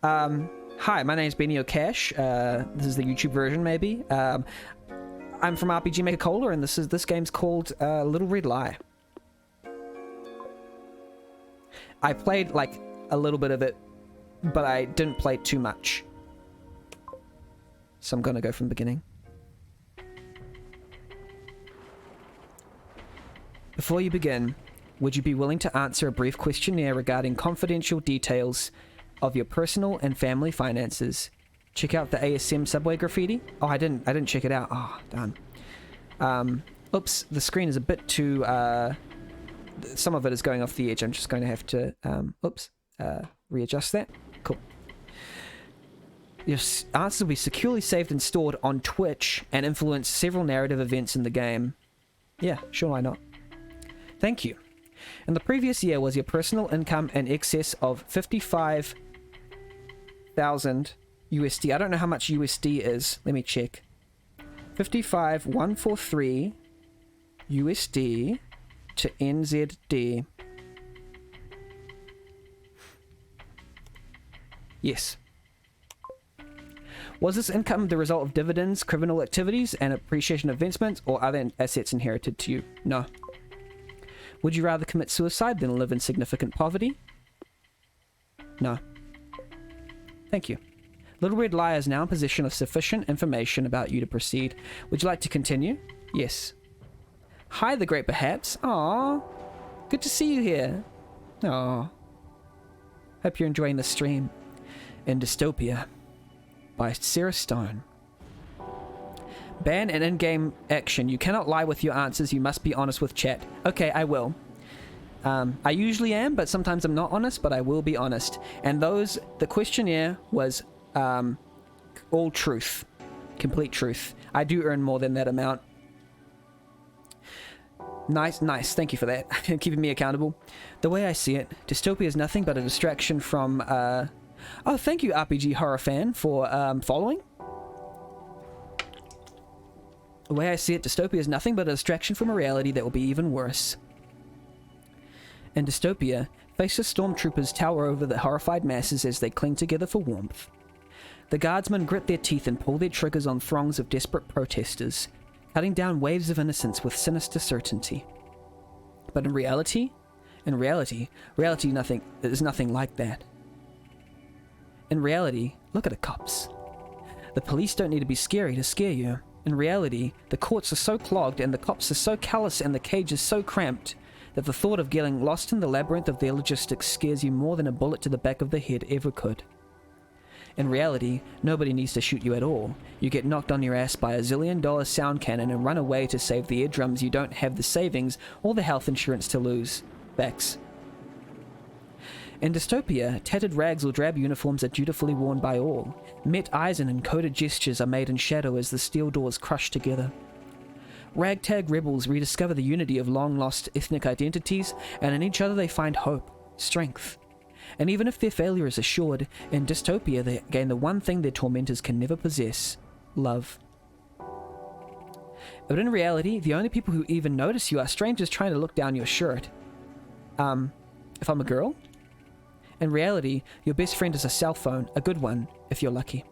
Hi, my name is Benio Cash. This is the YouTube version, maybe. I'm from RPG Maker Cola, and this game's called Little Red Lie. I played like a little bit of it, but I didn't play too much. So I'm gonna go from the beginning. Before you begin, would you be willing to answer a brief questionnaire regarding confidential details of your personal and family finances? Check out the ASM subway graffiti. Oh, I didn't check it out. Oh, darn. Oops, the screen is a bit too, some of it is going off the edge. I'm just going to have to, readjust that. Cool. Your answers will be securely saved and stored on Twitch and influence several narrative events in the game. Yeah, sure, why not? Thank you. In the previous year, was your personal income in excess of 55,000 USD? I don't know how much USD is. Let me check. 55,143 USD to NZD. Yes. Was this income the result of dividends, criminal activities, and appreciation investments, or other assets inherited to you? No. Would you rather commit suicide than live in significant poverty? No. Thank you. Little Red Lie is now in possession of sufficient information about you to proceed. Would you like to continue? Yes. Hi, the Great Perhaps. Aww. Good to see you here. Aww. Hope you're enjoying the stream. In Dystopia by Sarah Stone. Ban and in-game action. You cannot lie with your answers. You must be honest with chat. Okay, I will. I usually am, but sometimes I'm not honest, but I will be honest. And the questionnaire was all truth. Complete truth. I do earn more than that amount. Nice. Thank you for that. Keeping me accountable. The way I see it, Dystopia is nothing but a distraction from... Oh, thank you, RPG Horror Fan, for following. The way I see it, Dystopia is nothing but a distraction from a reality that will be even worse. In Dystopia, faceless stormtroopers tower over the horrified masses as they cling together for warmth. The guardsmen grit their teeth and pull their triggers on throngs of desperate protesters, cutting down waves of innocence with sinister certainty. But in reality, is nothing like that. In reality, look at the cops. The police don't need to be scary to scare you. In reality, the courts are so clogged and the cops are so callous and the cages so cramped that the thought of getting lost in the labyrinth of their logistics scares you more than a bullet to the back of the head ever could. In reality, nobody needs to shoot you at all. You get knocked on your ass by a $1 zillion sound cannon and run away to save the eardrums you don't have the savings or the health insurance to lose. Facts. In Dystopia, tattered rags or drab uniforms are dutifully worn by all. Met eyes and encoded gestures are made in shadow as the steel doors crush together. Ragtag rebels rediscover the unity of long-lost ethnic identities, and in each other they find hope, strength. And even if their failure is assured, in Dystopia they gain the one thing their tormentors can never possess: love. But in reality, the only people who even notice you are strangers trying to look down your shirt. If I'm a girl? In reality, your best friend is a cell phone, a good one, if you're lucky.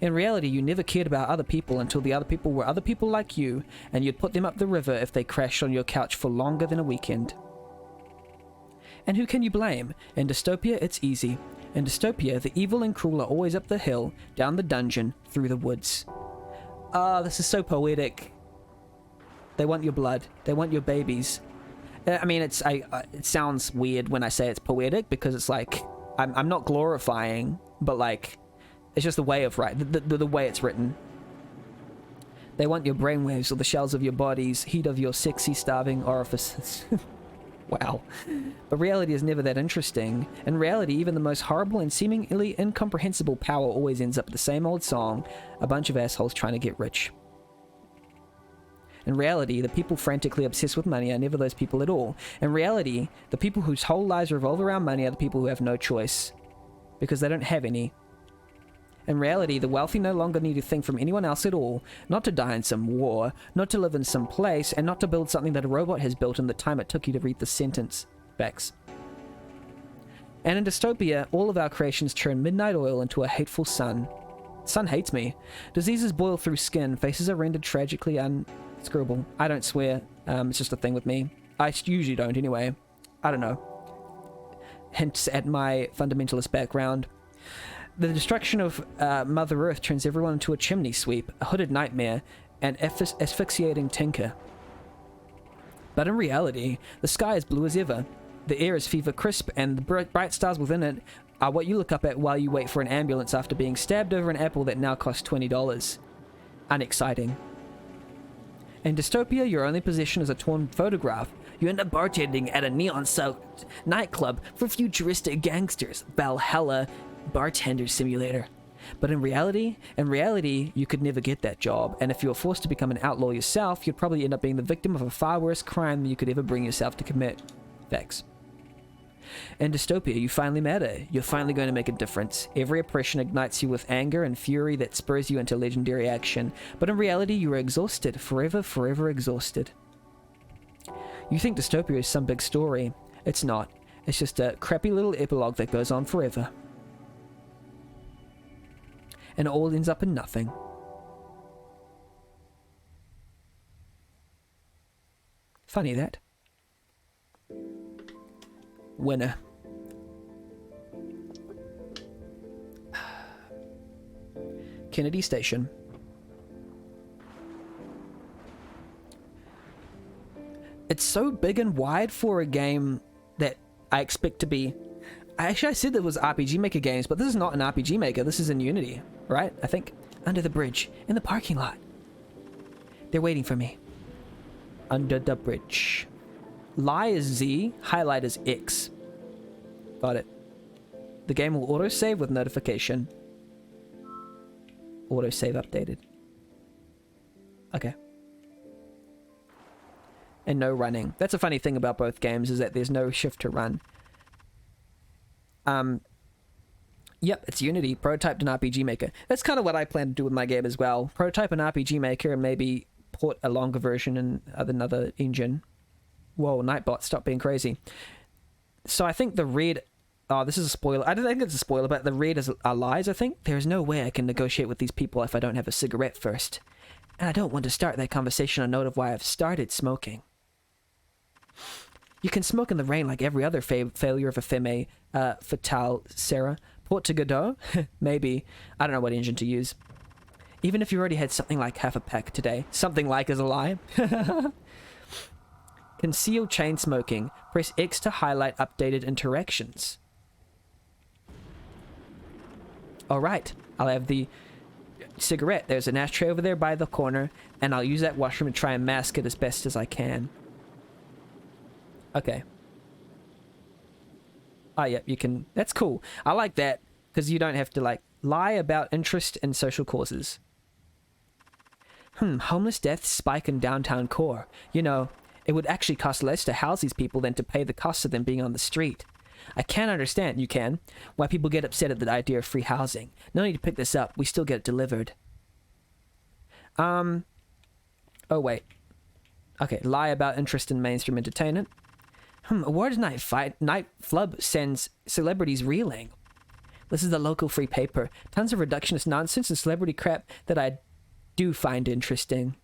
In reality, you never cared about other people until the other people were other people like you, and you'd put them up the river if they crashed on your couch for longer than a weekend. And who can you blame? In Dystopia, it's easy. In Dystopia, the evil and cruel are always up the hill, down the dungeon, through the woods. Ah, this is so poetic. They want your blood. They want your babies. I mean, it sounds weird when I say it's poetic, because it's like, I'm not glorifying, but like, it's just the way of the way it's written. They want your brainwaves or the shells of your bodies, heat of your sexy starving orifices. Wow. But reality is never that interesting. In reality, even the most horrible and seemingly incomprehensible power always ends up with the same old song, a bunch of assholes trying to get rich. In reality, the people frantically obsessed with money are never those people at all. In reality, the people whose whole lives revolve around money are the people who have no choice, because they don't have any. In reality, the wealthy no longer need a thing from anyone else at all, not to die in some war, not to live in some place, and not to build something that a robot has built in the time it took you to read the sentence. Facts. And in dystopia, all of our creations turn midnight oil into a hateful sun. Sun hates me. Diseases boil through skin. Faces are rendered tragically unscrewable. I don't swear. It's just a thing with me. I usually don't anyway. I don't know. Hints at my fundamentalist background. The destruction of Mother Earth turns everyone into a chimney sweep, a hooded nightmare, and asphyxiating tinker. But in reality, the sky is blue as ever. The air is fever crisp, and the bright stars within it are what you look up at while you wait for an ambulance after being stabbed over an apple that now costs $20. Unexciting. In dystopia, your only possession is a torn photograph. You end up bartending at a neon-soaked nightclub for futuristic gangsters. Valhalla Bartender Simulator. But in reality, you could never get that job, and if you were forced to become an outlaw yourself, you'd probably end up being the victim of a far worse crime than you could ever bring yourself to commit. Facts. In dystopia, you finally matter. You're finally going to make a difference. Every oppression ignites you with anger and fury that spurs you into legendary action. But in reality, you are exhausted. Forever exhausted. You think dystopia is some big story. It's not. It's just a crappy little epilogue that goes on forever. And it all ends up in nothing. Funny that. Winner. Kennedy Station. It's so big and wide for a game that I expect to be... I said there was RPG Maker games, but this is not an RPG Maker. This is in Unity, right? I think. Under the bridge. In the parking lot. They're waiting for me. Under the bridge. Lie is Z, highlight is X. Got it. The game will autosave with notification. Autosave updated. Okay. And no running. That's a funny thing about both games, is that there's no shift to run. Yep, it's Unity, prototyped an RPG Maker. That's kind of what I plan to do with my game as well. Prototype an RPG Maker and maybe port a longer version in another engine. Whoa, Nightbot, stop being crazy. So I think the red... Oh, this is a spoiler. I don't think it's a spoiler, but the red are lies, I think. There is no way I can negotiate with these people if I don't have a cigarette first. And I don't want to start that conversation on a note of why I've started smoking. You can smoke in the rain like every other failure of a Femme Fatale, Sarah. Port to Godot? Maybe. I don't know what engine to use. Even if you already had something like half a pack today. Something like is a lie. Conceal chain smoking. Press X to highlight updated interactions. Alright. I'll have the cigarette. There's an ashtray over there by the corner, and I'll use that washroom to try and mask it as best as I can. Okay. Oh, yeah, you can... That's cool. I like that, because you don't have to, like, lie about interest in social causes. Homeless deaths spike in downtown core. You know, it would actually cost less to house these people than to pay the cost of them being on the street. I can't understand, you can, why people get upset at the idea of free housing. No need to pick this up. We still get it delivered. Oh, wait. Okay, lie about interest in mainstream entertainment. Awards night flub sends celebrities reeling. This is the local free paper. Tons of reductionist nonsense and celebrity crap that I do find interesting.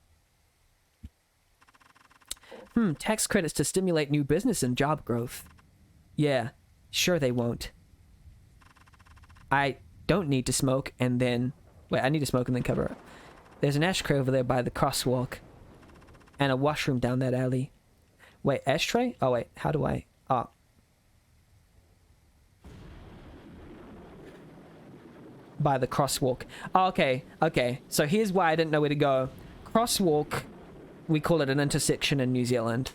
Tax credits to stimulate new business and job growth. Yeah, sure they won't. I don't need to smoke and then... Wait, I need to smoke and then cover it. There's an ashtray over there by the crosswalk. And a washroom down that alley. Wait, ashtray? Oh, wait, how do I... Oh. By the crosswalk. Oh, okay, okay. So here's why I didn't know where to go. Crosswalk, we call it an intersection in New Zealand.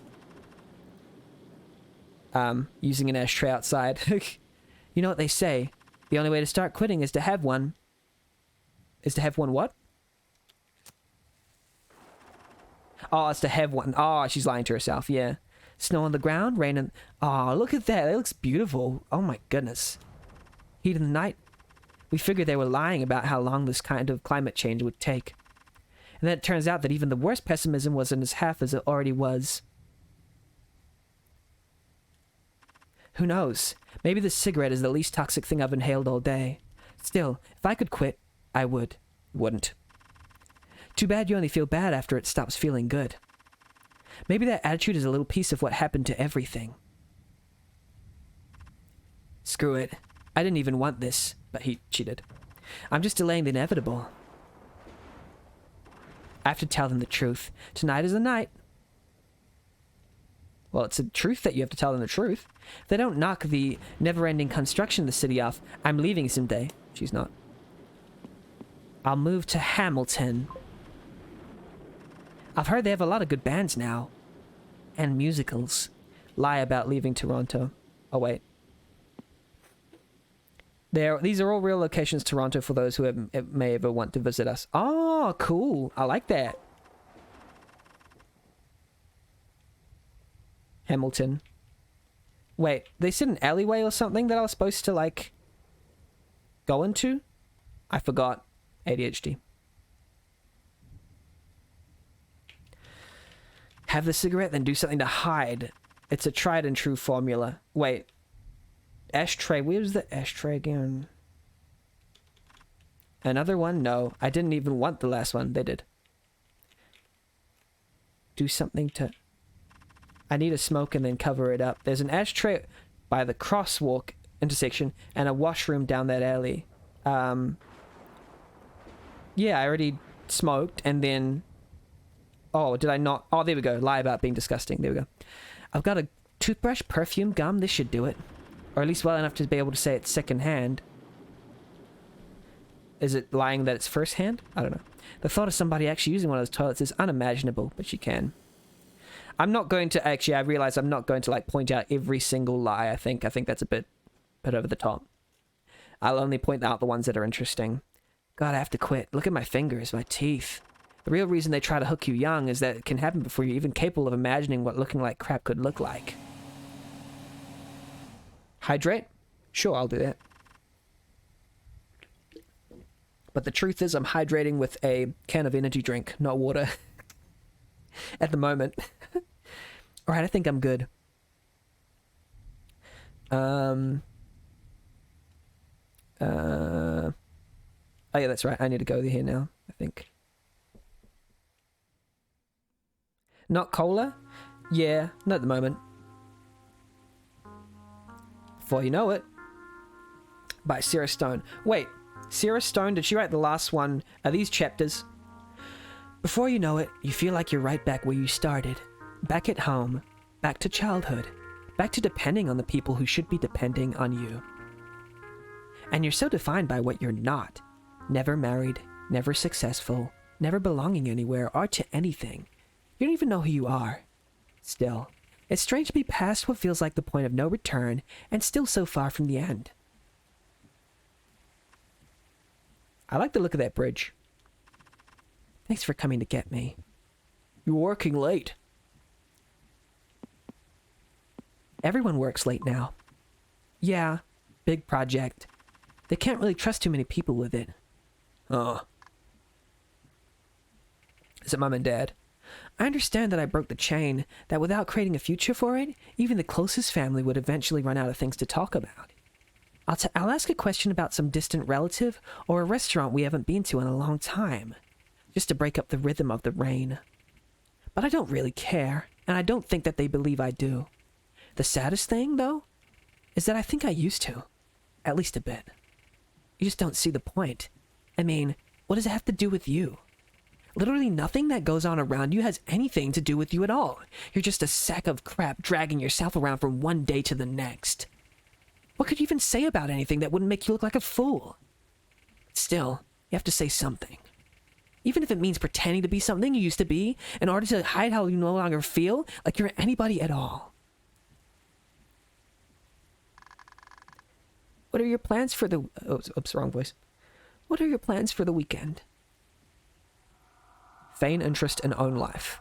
Using an ashtray outside. You know what they say? The only way to start quitting is to have one. Is to have one what? Oh, it's to have one. Oh, she's lying to herself, yeah. Snow on the ground, rain in... Oh, look at that. That looks beautiful. Oh my goodness. Heat in the night. We figured they were lying about how long this kind of climate change would take. And then it turns out that even the worst pessimism wasn't as half as it already was. Who knows? Maybe this cigarette is the least toxic thing I've inhaled all day. Still, if I could quit, I would. Wouldn't. Too bad you only feel bad after it stops feeling good. Maybe that attitude is a little piece of what happened to everything. Screw it. I didn't even want this, but he cheated. I'm just delaying the inevitable. I have to tell them the truth. Tonight is the night. Well, it's a truth that you have to tell them the truth. If they don't knock the never-ending construction of the city off, I'm leaving someday. She's not. I'll move to Hamilton. I've heard they have a lot of good bands now. And musicals. Lie about leaving Toronto. Oh, wait. These are all real locations, Toronto, for those who may ever want to visit us. Oh, cool. I like that. Hamilton. Wait, they said an alleyway or something that I was supposed to, like, go into? I forgot. ADHD. Have the cigarette, then do something to hide. It's a tried and true formula. Wait. Ashtray. Where's the ashtray again? Another one? No. I didn't even want the last one. They did. Do something to... I need a smoke and then cover it up. There's an ashtray by the crosswalk intersection and a washroom down that alley. Yeah, I already smoked and then... Oh, did I not? Oh, there we go. Lie about being disgusting. There we go. I've got a toothbrush, perfume, gum. This should do it. Or at least well enough to be able to say it's second-hand. Is it lying that it's first-hand? I don't know. The thought of somebody actually using one of those toilets is unimaginable, but she can. I'm not going to... Actually, I realize I'm not going to, like, point out every single lie, I think. I think that's a bit over the top. I'll only point out the ones that are interesting. God, I have to quit. Look at my fingers, my teeth. The real reason they try to hook you young is that it can happen before you're even capable of imagining what looking like crap could look like. Hydrate? Sure, I'll do that. But the truth is I'm hydrating with a can of energy drink, not water. At the moment. Alright, I think I'm good. Oh yeah, that's right. I need to go here now, I think. Not cola? Yeah, not at the moment. Before you know it. By Sarah Stone. Wait, Sarah Stone, did she write the last one? Are these chapters? Before you know it, you feel like you're right back where you started. Back at home. Back to childhood. Back to depending on the people who should be depending on you. And you're so defined by what you're not. Never married, never successful, never belonging anywhere or to anything. You don't even know who you are. Still, it's strange to be past what feels like the point of no return and still so far from the end. I like the look of that bridge. Thanks for coming to get me. You're working late. Everyone works late now. Yeah, big project. They can't really trust too many people with it. Oh. Is it Mom and Dad? I understand that I broke the chain, that without creating a future for it, even the closest family would eventually run out of things to talk about. I'll ask a question about some distant relative or a restaurant we haven't been to in a long time, just to break up the rhythm of the rain. But I don't really care, and I don't think that they believe I do. The saddest thing, though, is that I think I used to. At least a bit. You just don't see the point. I mean, what does it have to do with you? Literally nothing that goes on around you has anything to do with you at all. You're just a sack of crap dragging yourself around from one day to the next. What could you even say about anything that wouldn't make you look like a fool? Still, you have to say something. Even if it means pretending to be something you used to be in order to hide how you no longer feel like you're anybody at all. What are your plans for the... Oops, wrong voice. What are your plans for the weekend? Feign interest in own life.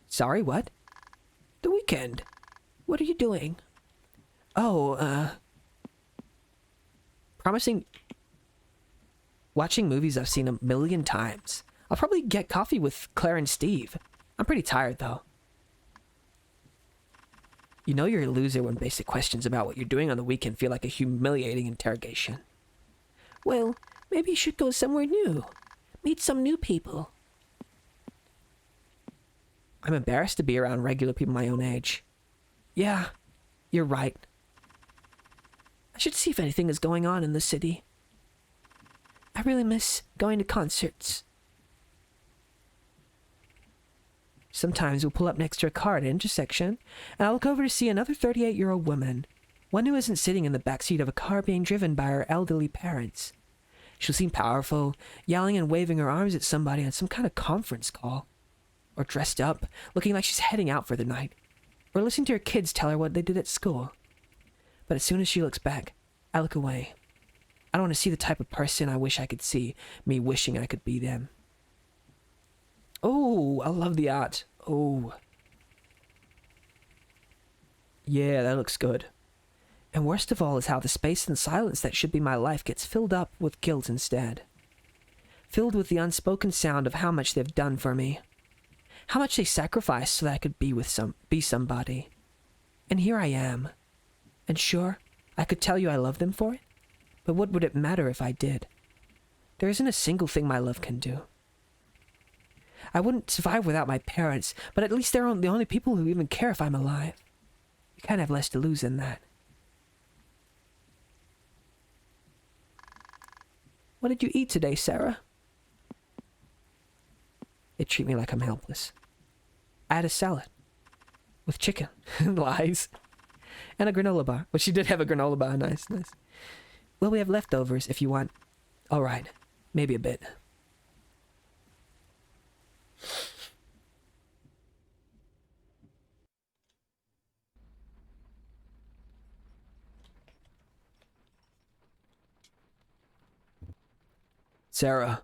Sorry, what? The weekend. What are you doing? Oh, promising... Watching movies I've seen 1,000,000 times. I'll probably get coffee with Claire and Steve. I'm pretty tired, though. You know you're a loser when basic questions about what you're doing on the weekend feel like a humiliating interrogation. Well, maybe you should go somewhere new. Meet some new people. I'm embarrassed to be around regular people my own age. Yeah, you're right. I should see if anything is going on in the city. I really miss going to concerts. Sometimes we'll pull up next to a car at an intersection, and I'll look over to see another 38-year-old woman, one who isn't sitting in the backseat of a car being driven by her elderly parents. She'll seem powerful, yelling and waving her arms at somebody on some kind of conference call. Or dressed up, looking like she's heading out for the night. Or listening to her kids tell her what they did at school. But as soon as she looks back, I look away. I don't want to see the type of person I wish I could see, me wishing I could be them. Oh, I love the art. Oh. Yeah, that looks good. And worst of all is how the space and silence that should be my life gets filled up with guilt instead. Filled with the unspoken sound of how much they've done for me. How much they sacrificed so that I could be somebody. And here I am. And sure, I could tell you I love them for it, but what would it matter if I did? There isn't a single thing my love can do. I wouldn't survive without my parents, but at least they're the only people who even care if I'm alive. You can't have less to lose than that. What did you eat today, Sarah? They treat me like I'm helpless. I had a salad. With chicken. Lies. And a granola bar. Well, she did have a granola bar. Nice, nice. Well, we have leftovers if you want. Alright. Maybe a bit. Sarah.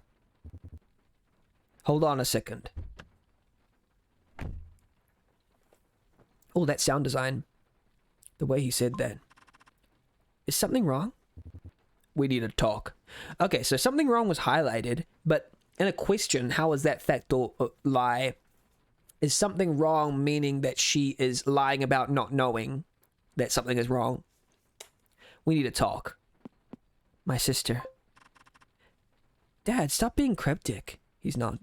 Hold on a second. Oh, that sound design. The way he said that. Is something wrong? We need to talk. Okay, so something wrong was highlighted, but in a question, how is that fact or lie? Is something wrong meaning that she is lying about not knowing that something is wrong? We need to talk. My sister. Dad, stop being cryptic. He's not.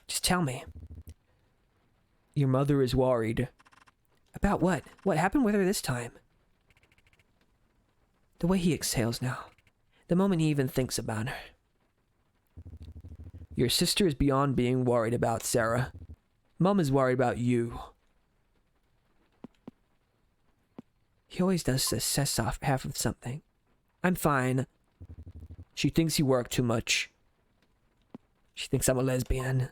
Just tell me. Your mother is worried. About what? What happened with her this time? The way he exhales now. The moment he even thinks about her. Your sister is beyond being worried about, Sarah. Mom is worried about you. He always does this, says off half of something. I'm fine. She thinks you work too much. She thinks I'm a lesbian.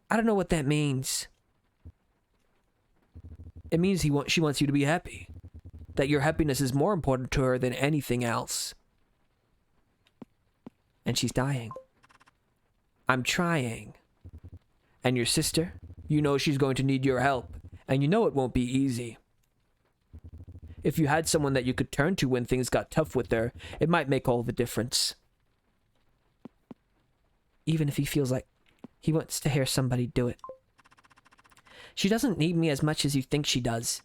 I don't know what that means. It means she wants you to be happy. That your happiness is more important to her than anything else. And she's dying. I'm trying. And your sister? You know she's going to need your help. And you know it won't be easy. If you had someone that you could turn to when things got tough with her, it might make all the difference. Even if he feels like he wants to hear somebody do it. She doesn't need me as much as you think she does.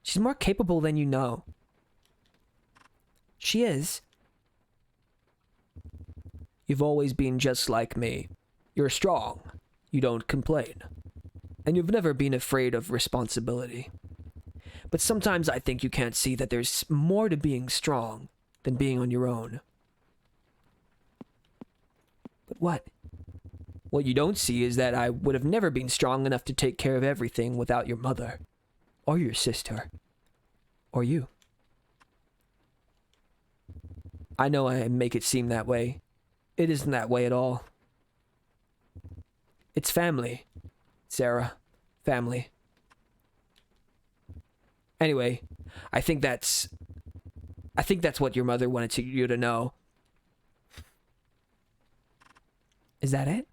She's more capable than you know. She is. You've always been just like me. You're strong. You don't complain. And you've never been afraid of responsibility. But sometimes I think you can't see that there's more to being strong than being on your own. But what? What you don't see is that I would have never been strong enough to take care of everything without your mother. Or your sister. Or you. I know I make it seem that way. It isn't that way at all. It's family, Sarah. Family. Anyway, I think that's what your mother wanted you to know. Is that it?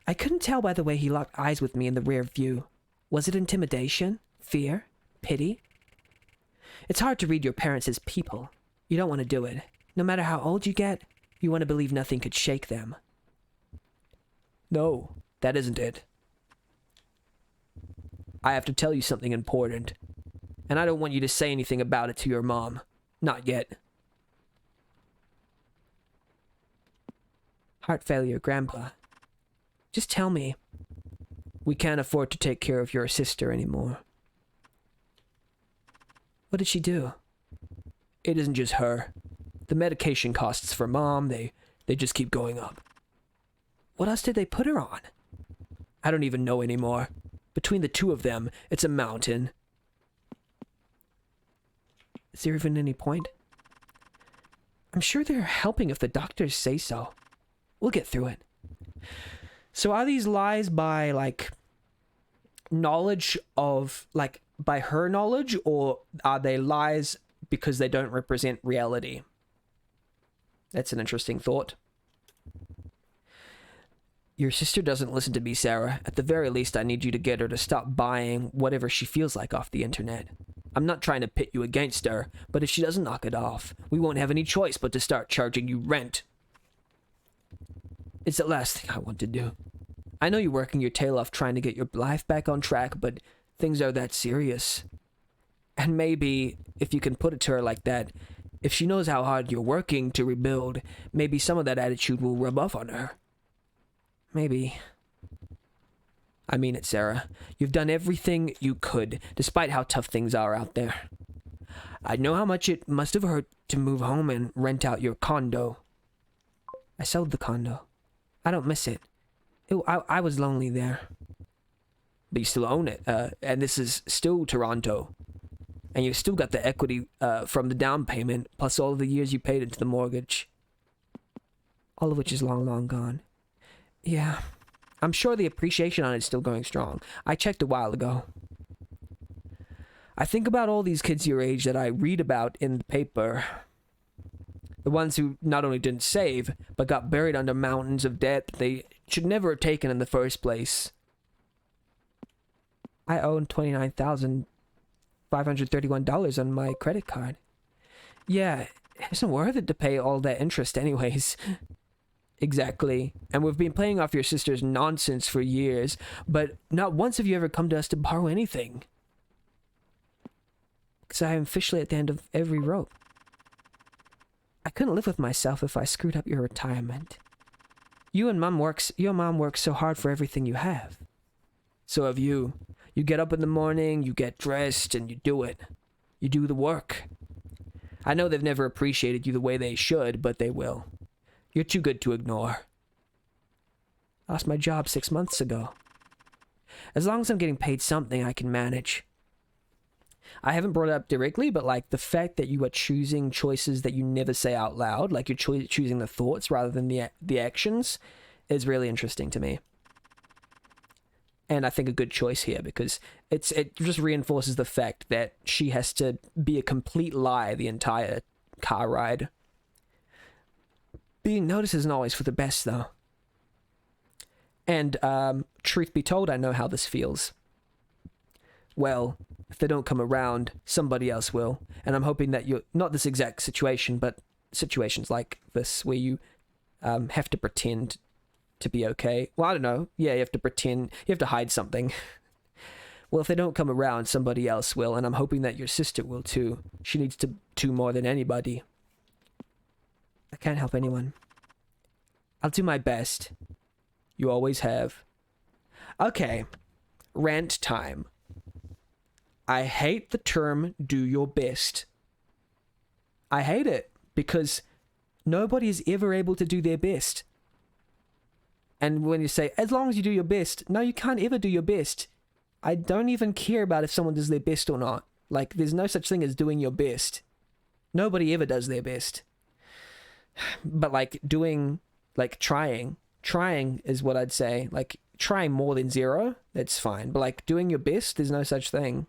I couldn't tell by the way he locked eyes with me in the rear view. Was it intimidation? Fear? Pity? It's hard to read your parents as people. You don't want to do it. No matter how old you get, you want to believe nothing could shake them. No, that isn't it. I have to tell you something important. And I don't want you to say anything about it to your mom. Not yet. Heart failure, Grandpa. Just tell me. We can't afford to take care of your sister anymore. What did she do? It isn't just her. The medication costs for Mom, they just keep going up. What else did they put her on? I don't even know anymore. Between the two of them, it's a mountain. Is there even any point? I'm sure they're helping if the doctors say so. We'll get through it. So are these lies by, like, knowledge of, like, by her knowledge, or are they lies because they don't represent reality? That's an interesting thought. Your sister doesn't listen to me, Sarah. At the very least, I need you to get her to stop buying whatever she feels like off the internet. I'm not trying to pit you against her, but if she doesn't knock it off, we won't have any choice but to start charging you rent. It's the last thing I want to do. I know you're working your tail off trying to get your life back on track, but things are that serious. And maybe, if you can put it to her like that, if she knows how hard you're working to rebuild, maybe some of that attitude will rub off on her. Maybe. I mean it, Sarah. You've done everything you could, despite how tough things are out there. I know how much it must have hurt to move home and rent out your condo. I sold the condo. I don't miss it. I was lonely there. But you still own it, and this is still Toronto. And you've still got the equity from the down payment, plus all of the years you paid into the mortgage. All of which is long, long gone. Yeah, I'm sure the appreciation on it is still going strong. I checked a while ago. I think about all these kids your age that I read about in the paper. The ones who not only didn't save, but got buried under mountains of debt they should never have taken in the first place. I own $29,531 on my credit card. Yeah, it isn't worth it to pay all that interest anyways. Exactly. And we've been playing off your sister's nonsense for years, but not once have you ever come to us to borrow anything. Because I am officially at the end of every rope. I couldn't live with myself if I screwed up your retirement. Your mom works so hard for everything you have. So have you. You get up in the morning, you get dressed, and you do it. You do the work. I know they've never appreciated you the way they should, but they will. You're too good to ignore. I lost my job 6 months ago. As long as I'm getting paid something, I can manage. I haven't brought it up directly, but like the fact that you are choosing choices that you never say out loud, like you're choosing the thoughts rather than the actions, is really interesting to me. And I think a good choice here, because it just reinforces the fact that she has to be a complete lie the entire car ride. Being noticed isn't always for the best, though. And, truth be told, I know how this feels. Well, if they don't come around, somebody else will. And I'm hoping that you're... Not this exact situation, but situations like this, where you have to pretend to be okay. Well, I don't know. Yeah, you have to pretend... You have to hide something. Well, if they don't come around, somebody else will. And I'm hoping that your sister will, too. She needs to more than anybody. I can't help anyone. I'll do my best. You always have. Okay. Rant time. I hate the term do your best. I hate it because nobody is ever able to do their best. And when you say, as long as you do your best, no, you can't ever do your best. I don't even care about if someone does their best or not. Like, there's no such thing as doing your best. Nobody ever does their best. But like doing, like trying is what I'd say. Like trying more than zero, that's fine. But like doing your best, there's no such thing.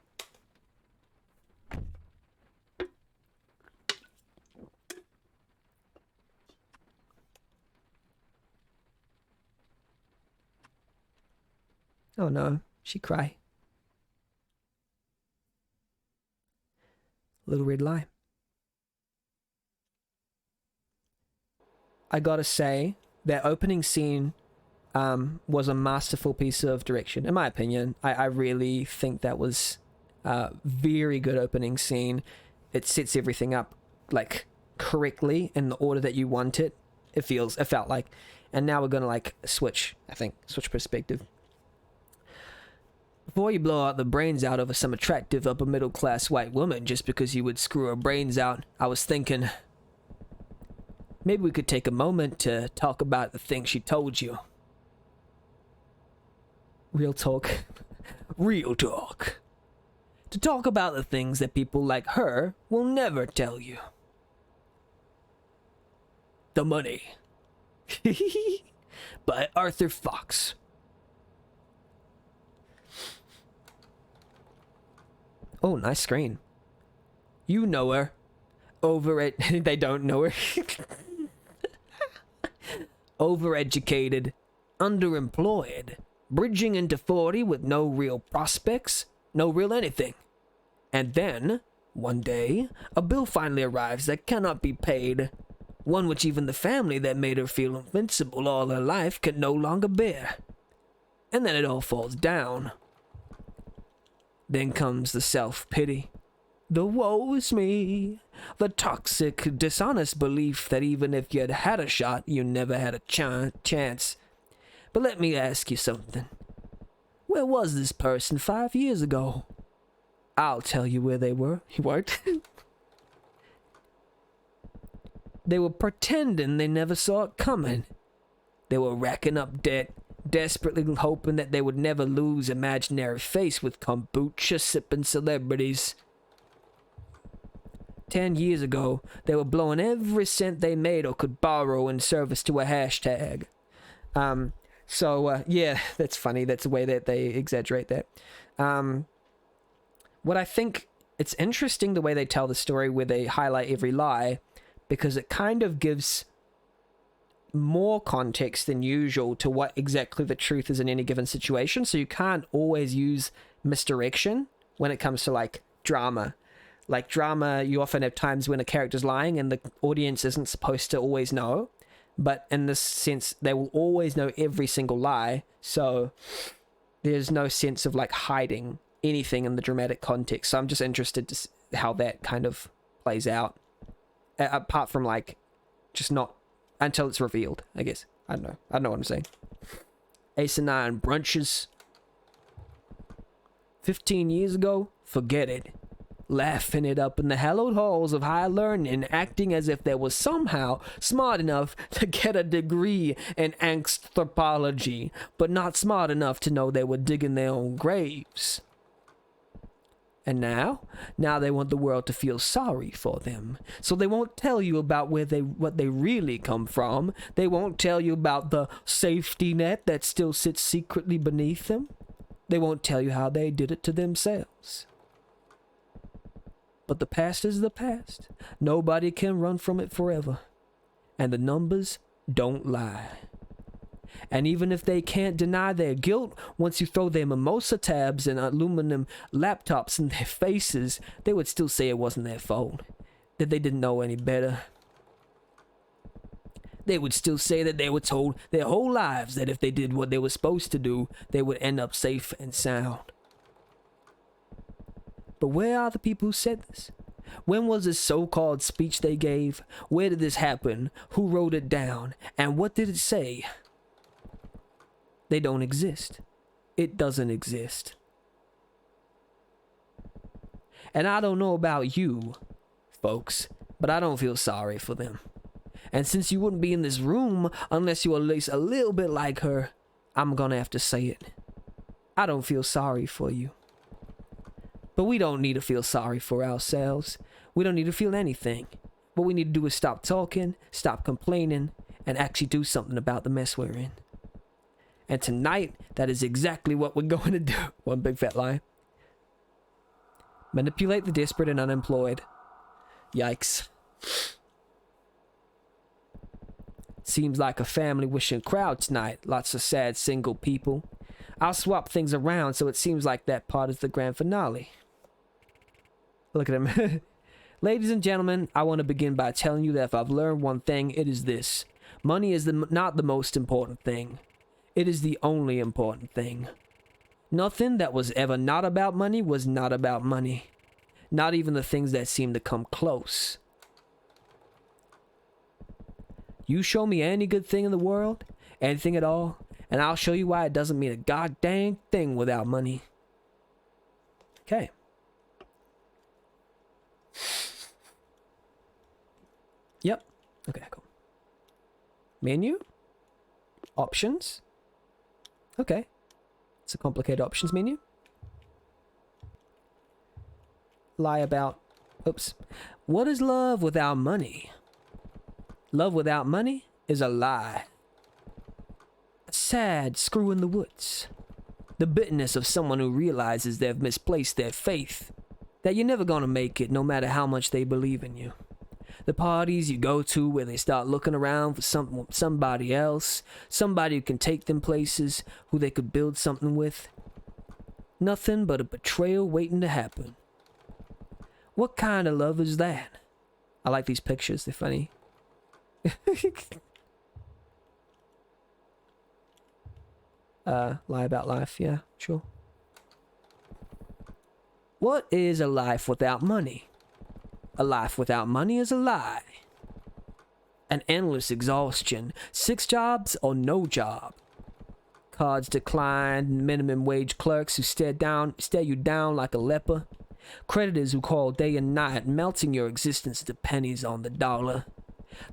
Oh no, she cry. Little red lie. I gotta say, that opening scene was a masterful piece of direction, in my opinion. I really think that was a very good opening scene. It sets everything up like correctly in the order that you want it. It felt like. And now we're gonna like switch perspective. Before you blow out the brains out of some attractive upper middle class white woman just because you would screw her brains out, I was thinking maybe we could take a moment to talk about the things she told you. Real talk. Real talk. To talk about the things that people like her will never tell you. The Money. By Arthur Fox. Oh, nice screen. You know her. Over at... They don't know her. Overeducated. Underemployed. Bridging into 40 with no real prospects. No real anything. And then, one day, a bill finally arrives that cannot be paid. One which even the family that made her feel invincible all her life can no longer bear. And then it all falls down. Then comes the self-pity, the woe is me, the toxic, dishonest belief that even if you had had a shot, you never had a chance. But let me ask you something. Where was this person 5 years ago? I'll tell you where they were. What? They were pretending they never saw it coming. They were racking up debt, desperately hoping that they would never lose imaginary face with kombucha-sipping celebrities. 10 years ago, they were blowing every cent they made or could borrow in service to a hashtag. Yeah, that's funny. That's the way that they exaggerate that. What I think, it's interesting the way they tell the story where they highlight every lie, because it kind of gives more context than usual to what exactly the truth is in any given situation. So you can't always use misdirection when it comes to like drama. Like drama, you often have times when a character's lying and the audience isn't supposed to always know. But in this sense, they will always know every single lie. So there's no sense of like hiding anything in the dramatic context. So I'm just interested to see how that kind of plays out. Apart from like just not until it's revealed, I guess. I don't know what I'm saying. Asinine brunches. 15 years ago, forget it. Laughing it up in the hallowed halls of higher learning, acting as if they was somehow smart enough to get a degree in anthropology, but not smart enough to know they were digging their own graves. And now they want the world to feel sorry for them. So they won't tell you about what they really come from. They won't tell you about the safety net that still sits secretly beneath them. They won't tell you how they did it to themselves. But the past is the past. Nobody can run from it forever. And the numbers don't lie. And even if they can't deny their guilt, once you throw their mimosa tabs and aluminum laptops in their faces, they would still say it wasn't their fault, that they didn't know any better. They would still say that they were told their whole lives that if they did what they were supposed to do, they would end up safe and sound. But where are the people who said this? When was this so-called speech they gave? Where did this happen? Who wrote it down? And what did it say? They don't exist. It doesn't exist. And I don't know about you, folks, but I don't feel sorry for them. And since you wouldn't be in this room unless you were at least a little bit like her, I'm gonna have to say it. I don't feel sorry for you. But we don't need to feel sorry for ourselves. We don't need to feel anything. What we need to do is stop talking, stop complaining, and actually do something about the mess we're in. And tonight, that is exactly what we're going to do. One big fat lie. Manipulate the desperate and unemployed. Yikes. Seems like a family-wishing crowd tonight. Lots of sad single people. I'll swap things around so it seems like that part is the grand finale. Look at him. Ladies and gentlemen, I want to begin by telling you that if I've learned one thing, it is this. Money is not the most important thing. It is the only important thing. Nothing that was ever not about money was not about money. Not even the things that seem to come close. You show me any good thing in the world, anything at all, and I'll show you why it doesn't mean a goddamn thing without money. Okay. Yep. Okay, cool. Menu? Options? Okay. It's a complicated options menu. Lie about... Oops. What is love without money? Love without money is a lie. A sad screw in the woods. The bitterness of someone who realizes they've misplaced their faith. That you're never gonna make it no matter how much they believe in you. The parties you go to where they start looking around for somebody else. Somebody who can take them places, who they could build something with. Nothing but a betrayal waiting to happen. What kind of love is that? I like these pictures, they're funny. Lie about life, yeah, sure. What is a life without money? A life without money is a lie. An endless exhaustion. 6 jobs or no job. Cards declined, minimum wage clerks who stare you down like a leper. Creditors who call day and night, melting your existence to pennies on the dollar.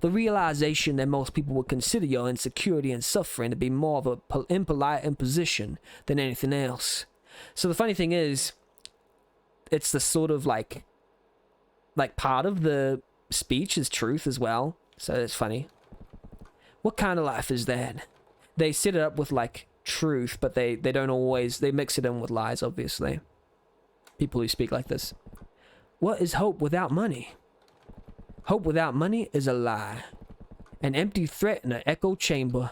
The realization that most people would consider your insecurity and suffering to be more of an impolite imposition than anything else. So the funny thing is, it's the sort of like part of the speech is truth as well. So it's funny. What kind of life is that? They set it up with like truth, but they don't always, they mix it in with lies, obviously. People who speak like this. What is hope without money? Hope without money is a lie. An empty threat in an echo chamber.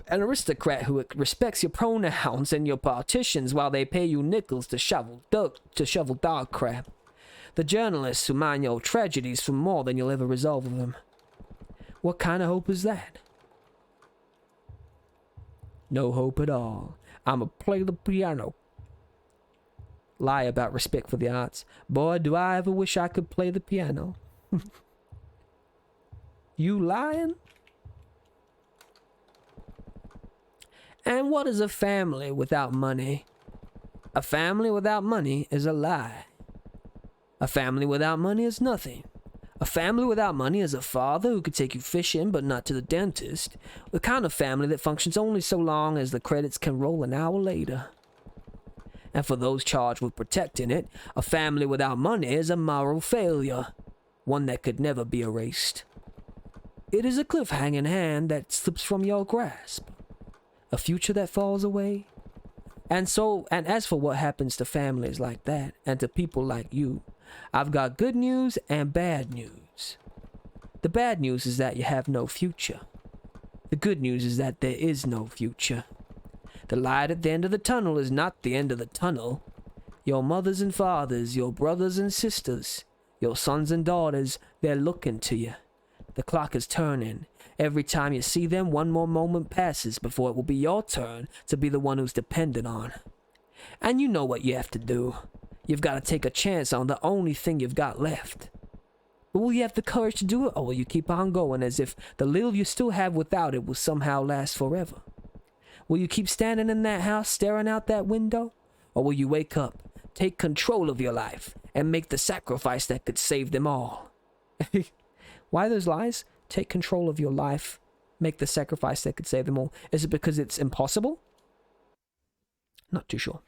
An aristocrat who respects your pronouns and your partitions while they pay you nickels to shovel dog crap. The journalists who mind your tragedies for more than you'll ever resolve of them. What kind of hope is that? No hope at all. I'ma play the piano. Lie about respect for the arts. Boy, do I ever wish I could play the piano. You lying? And what is a family without money? A family without money is a lie. A family without money is nothing. A family without money is a father who could take you fishing but not to the dentist. The kind of family that functions only so long as the credits can roll an hour later. And for those charged with protecting it, a family without money is a moral failure, one that could never be erased. It is a cliff-hanging hand that slips from your grasp, a future that falls away. And as for what happens to families like that, and to people like you, I've got good news and bad news. The bad news is that you have no future. The good news is that there is no future. The light at the end of the tunnel is not the end of the tunnel. Your mothers and fathers, your brothers and sisters, your sons and daughters, they're looking to you. The clock is turning. Every time you see them, one more moment passes before it will be your turn to be the one who's dependent on. And you know what you have to do. You've got to take a chance on the only thing you've got left. But will you have the courage to do it, or will you keep on going as if the little you still have without it will somehow last forever? Will you keep standing in that house staring out that window? Or will you wake up, take control of your life, and make the sacrifice that could save them all? Why those lies? Take control of your life, make the sacrifice that could save them all. Is it because it's impossible? Not too sure.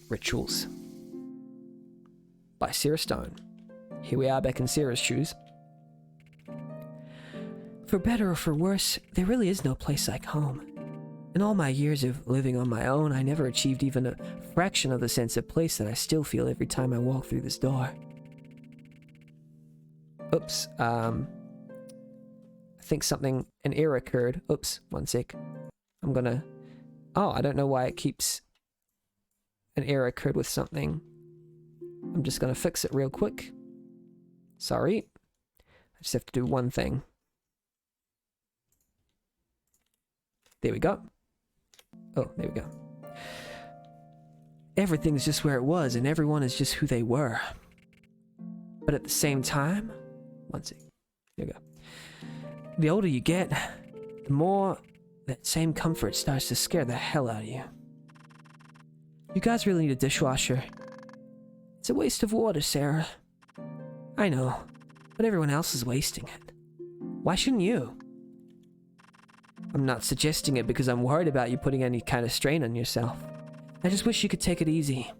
Rituals by Sarah Stone. Here we are back in Sarah's shoes. For better or for worse, there really is no place like home. In all my years of living on my own, I never achieved even a fraction of the sense of place that I still feel every time I walk through this door. Oops, I think an error occurred. Oops, one sec. I don't know why it keeps... An error occurred with something. I'm just gonna fix it real quick. Sorry. I just have to do one thing. There we go. Oh, there we go. Everything's just where it was, and everyone is just who they were. But at the same time, one second. There we go. The older you get, the more that same comfort starts to scare the hell out of you. You guys really need a dishwasher. It's a waste of water, Sarah. I know, but everyone else is wasting it. Why shouldn't you? I'm not suggesting it because I'm worried about you putting any kind of strain on yourself. I just wish you could take it easy.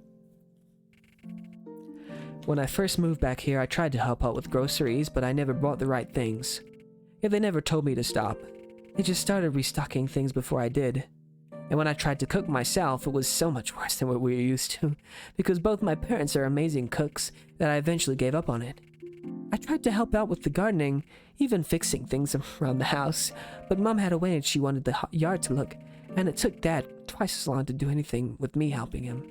When I first moved back here, I tried to help out with groceries, but I never bought the right things. Yet they never told me to stop. They just started restocking things before I did. And when I tried to cook myself, it was so much worse than what we were used to, because both my parents are amazing cooks that I eventually gave up on it. I tried to help out with the gardening, even fixing things around the house, but Mom had a way and she wanted the yard to look, and it took Dad twice as long to do anything with me helping him.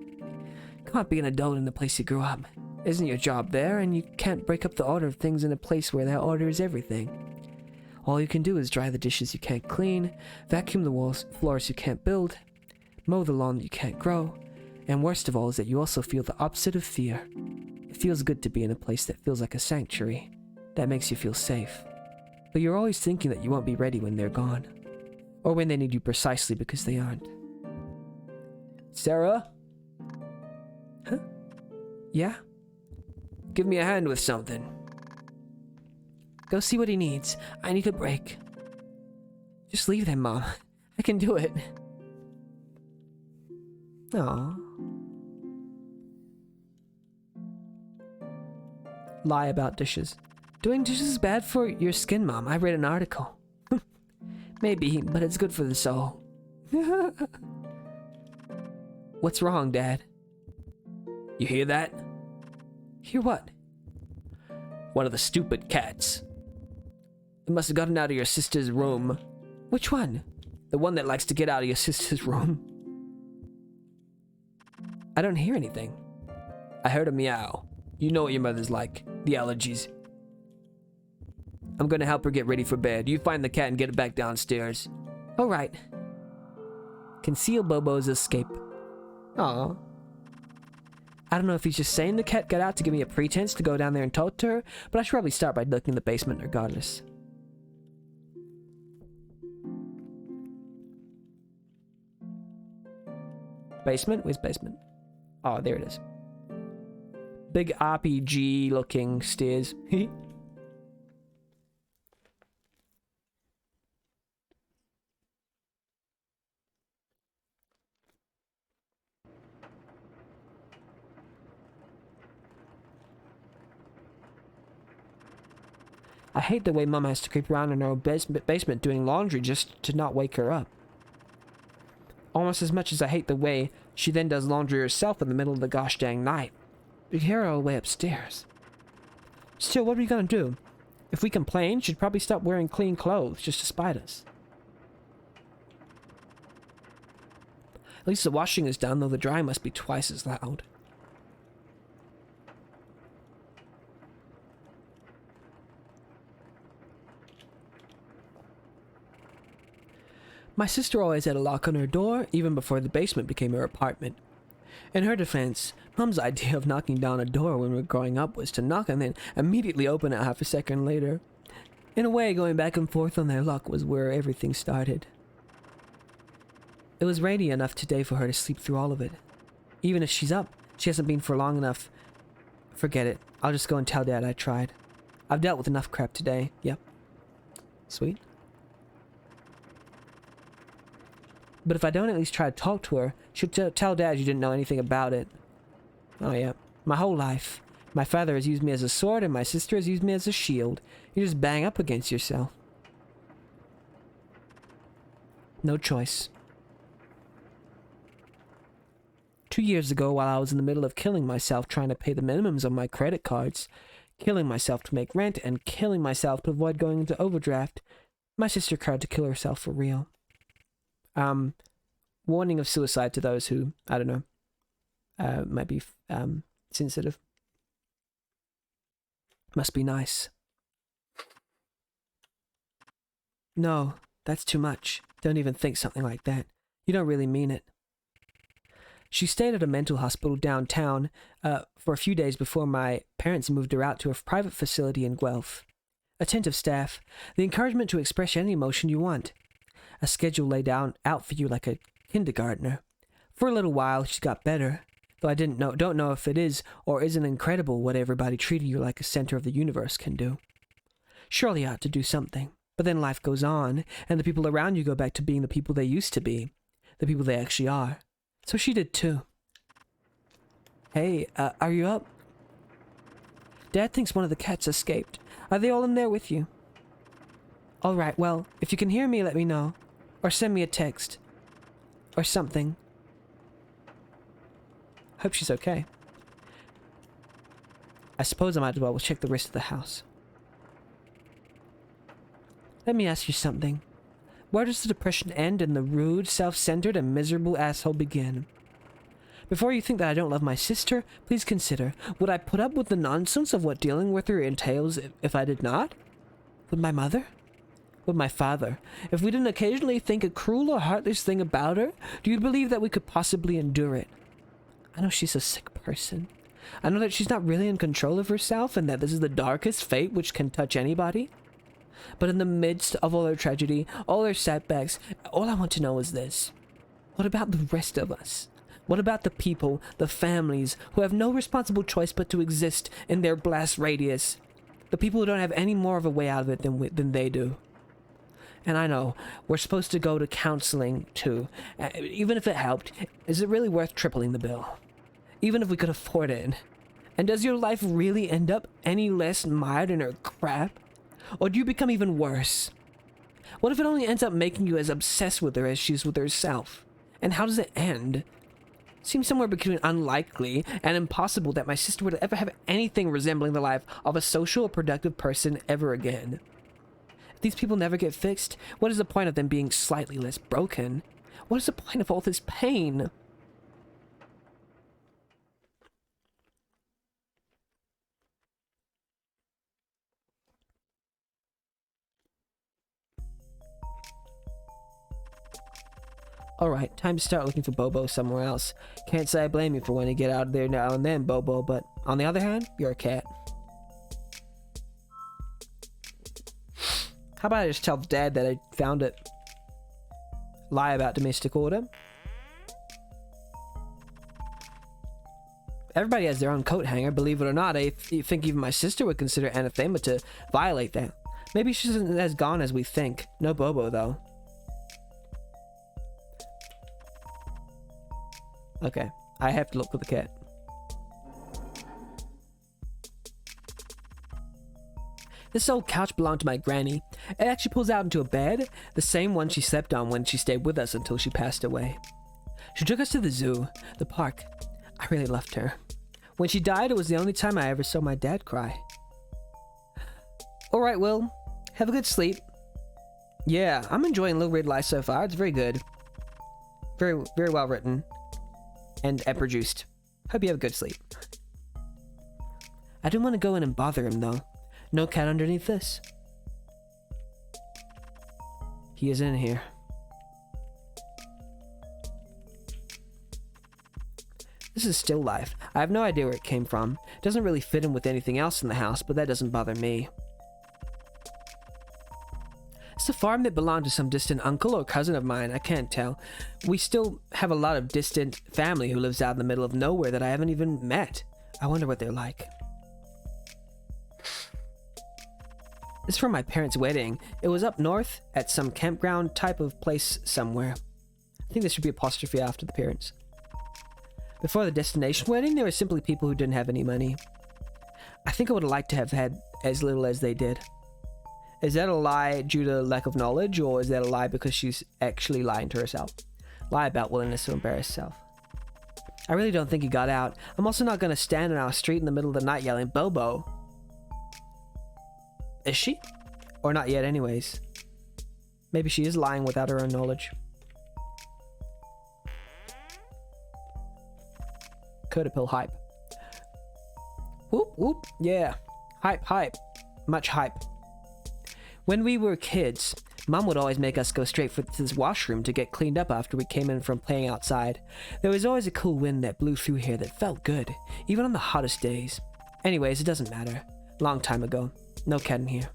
You can't be an adult in the place you grew up. Isn't your job there, and you can't break up the order of things in a place where that order is everything. All you can do is dry the dishes you can't clean, vacuum the floors you can't build, mow the lawn you can't grow, and worst of all is that you also feel the opposite of fear. It feels good to be in a place that feels like a sanctuary, that makes you feel safe. But you're always thinking that you won't be ready when they're gone, or when they need you precisely because they aren't. Sarah? Huh? Yeah? Give me a hand with something. Go see what he needs. I need a break. Just leave them, Mom. I can do it. Aww. Lie about dishes. Doing dishes is bad for your skin, Mom. I read an article. Maybe, but it's good for the soul. What's wrong, Dad? You hear that? Hear what? One of the stupid cats. It must have gotten out of your sister's room. Which one? The one that likes to get out of your sister's room. I don't hear anything. I heard a meow. You know what your mother's like. The allergies. I'm gonna help her get ready for bed. You find the cat and get it back downstairs. Alright. Conceal Bobo's escape. Aw. I don't know if he's just saying the cat got out to give me a pretense to go down there and talk to her, but I should probably start by looking in the basement regardless. Basement? Where's basement? Oh, there it is. Big RPG looking stairs. I hate the way Mom has to creep around in her basement doing laundry just to not wake her up. Almost as much as I hate the way she then does laundry herself in the middle of the gosh dang night. You hear her all the way upstairs. Still, what are we gonna do? If we complain, she'd probably stop wearing clean clothes just to spite us. At least the washing is done, though the drying must be twice as loud. My sister always had a lock on her door, even before the basement became her apartment. In her defense, Mom's idea of knocking down a door when we were growing up was to knock and then immediately open it half a second later. In a way, going back and forth on their luck was where everything started. It was rainy enough today for her to sleep through all of it. Even if she's up, she hasn't been for long enough. Forget it. I'll just go and tell Dad I tried. I've dealt with enough crap today. Yep. Sweet. But if I don't at least try to talk to her, she'll tell Dad you didn't know anything about it. Oh yeah, my whole life. My father has used me as a sword and my sister has used me as a shield. You just bang up against yourself. No choice. 2 years ago, while I was in the middle of killing myself trying to pay the minimums on my credit cards, killing myself to make rent, and killing myself to avoid going into overdraft, my sister tried to kill herself for real. Warning of suicide to those who, I don't know, might be, sensitive. Must be nice. No, that's too much. Don't even think something like that. You don't really mean it. She stayed at a mental hospital downtown for a few days before my parents moved her out to a private facility in Guelph. Attentive staff, the encouragement to express any emotion you want. A schedule laid out for you like a kindergartner. For a little while, she got better, though I don't know if it is or isn't incredible what everybody treating you like a center of the universe can do. Surely I ought to do something, but then life goes on, and the people around you go back to being the people they used to be, the people they actually are. So she did too. Hey, are you up? Dad thinks one of the cats escaped. Are they all in there with you? All right, well, if you can hear me, let me know. Or send me a text. Or something. Hope she's okay. I suppose I might as well check the rest of the house. Let me ask you something. Where does the depression end and the rude, self-centered, and miserable asshole begin? Before you think that I don't love my sister, please consider, would I put up with the nonsense of what dealing with her entails if I did not? Would my mother? Would my father? If we didn't occasionally think a cruel or heartless thing about her, do you believe that we could possibly endure it? I know she's a sick person. I know that she's not really in control of herself and that this is the darkest fate which can touch anybody. But in the midst of all her tragedy, all her setbacks, all I want to know is this. What about the rest of us? What about the people, the families, who have no responsible choice but to exist in their blast radius? The people who don't have any more of a way out of it than they do. And I know, we're supposed to go to counseling too. Even if it helped, is it really worth tripling the bill? Even if we could afford it? And does your life really end up any less mired in her crap? Or do you become even worse? What if it only ends up making you as obsessed with her as she is with herself? And how does it end? Seems somewhere between unlikely and impossible that my sister would ever have anything resembling the life of a social or productive person ever again. If these people never get fixed, what is the point of them being slightly less broken? What is the point of all this pain? Alright, time to start looking for Bobo somewhere else. Can't say I blame you for wanting to get out of there now and then, Bobo, but on the other hand, you're a cat. How about I just tell Dad that I found it? Lie about domestic order? Everybody has their own coat hanger, believe it or not. I think even my sister would consider anathema to violate that. Maybe she isn't as gone as we think. No Bobo, though. Okay, I have to look for the cat. This old couch belonged to my granny. It actually pulls out into a bed, the same one she slept on when she stayed with us until she passed away. She took us to the zoo, the park. I really loved her. When she died, it was the only time I ever saw my dad cry. Alright, Will. Have a good sleep. Yeah, I'm enjoying Little Red Lies so far. It's very good. Very, very well written. And produced. Hope you have a good sleep. I didn't want to go in and bother him, though. No cat underneath this. He is in here. This is still life. I have no idea where it came from. It doesn't really fit in with anything else in the house, but that doesn't bother me. It's a farm that belonged to some distant uncle or cousin of mine, I can't tell. We still have a lot of distant family who lives out in the middle of nowhere that I haven't even met. I wonder what they're like. This is from my parents' wedding. It was up north at some campground type of place somewhere. I think there should be apostrophe after the parents. Before the destination wedding, there were simply people who didn't have any money. I think I would have liked to have had as little as they did. Is that a lie due to lack of knowledge, or is that a lie because she's actually lying to herself? Lie about willingness to embarrass herself. I really don't think he got out. I'm also not going to stand on our street in the middle of the night yelling, Bobo. Is she? Or not yet anyways. Maybe she is lying without her own knowledge. Curtapil hype. Whoop, whoop, yeah. Hype, hype. Much hype. When we were kids, Mom would always make us go straight to this washroom to get cleaned up after we came in from playing outside. There was always a cool wind that blew through here that felt good, even on the hottest days. Anyways, it doesn't matter. Long time ago. No cat in here.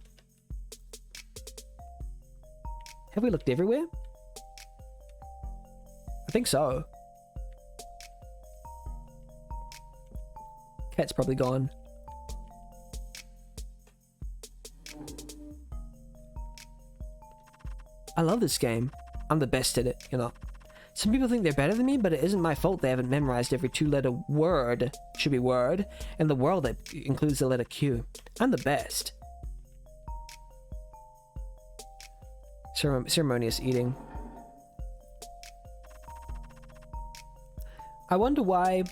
Have we looked everywhere? I think so. Cat's probably gone. I love this game. I'm the best at it, you know. Some people think they're better than me, but it isn't my fault they haven't memorized every two-letter word, should be word, in the world that includes the letter Q. I'm the best. Ceremonious eating. I wonder why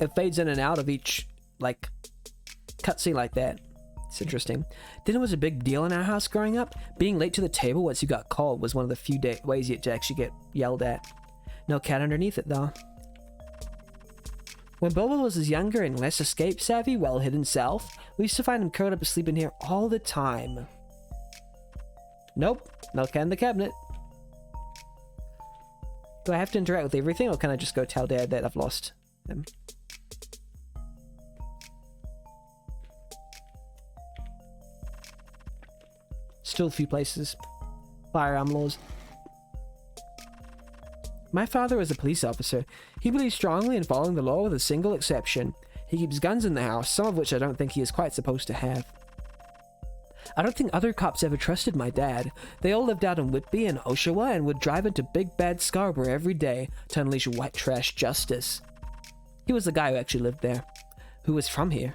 it fades in and out of each, like, cutscene like that. It's interesting. Dinner was a big deal in our house growing up. Being late to the table once you got called was one of the few ways you to actually get yelled at. No cat underneath it, though. When Bobo was younger and less escape savvy, well-hidden self, we used to find him curled up asleep in here all the time. Nope, no cat in the cabinet. Do I have to interact with everything, or can I just go tell Dad that I've lost him? Still a few places. Firearm laws. My father was a police officer. He believes strongly in following the law with a single exception. He keeps guns in the house, some of which I don't think he is quite supposed to have. I don't think other cops ever trusted my dad. They all lived out in Whitby and Oshawa and would drive into Big Bad Scarborough every day to unleash white trash justice. He was the guy who actually lived there. Who was from here.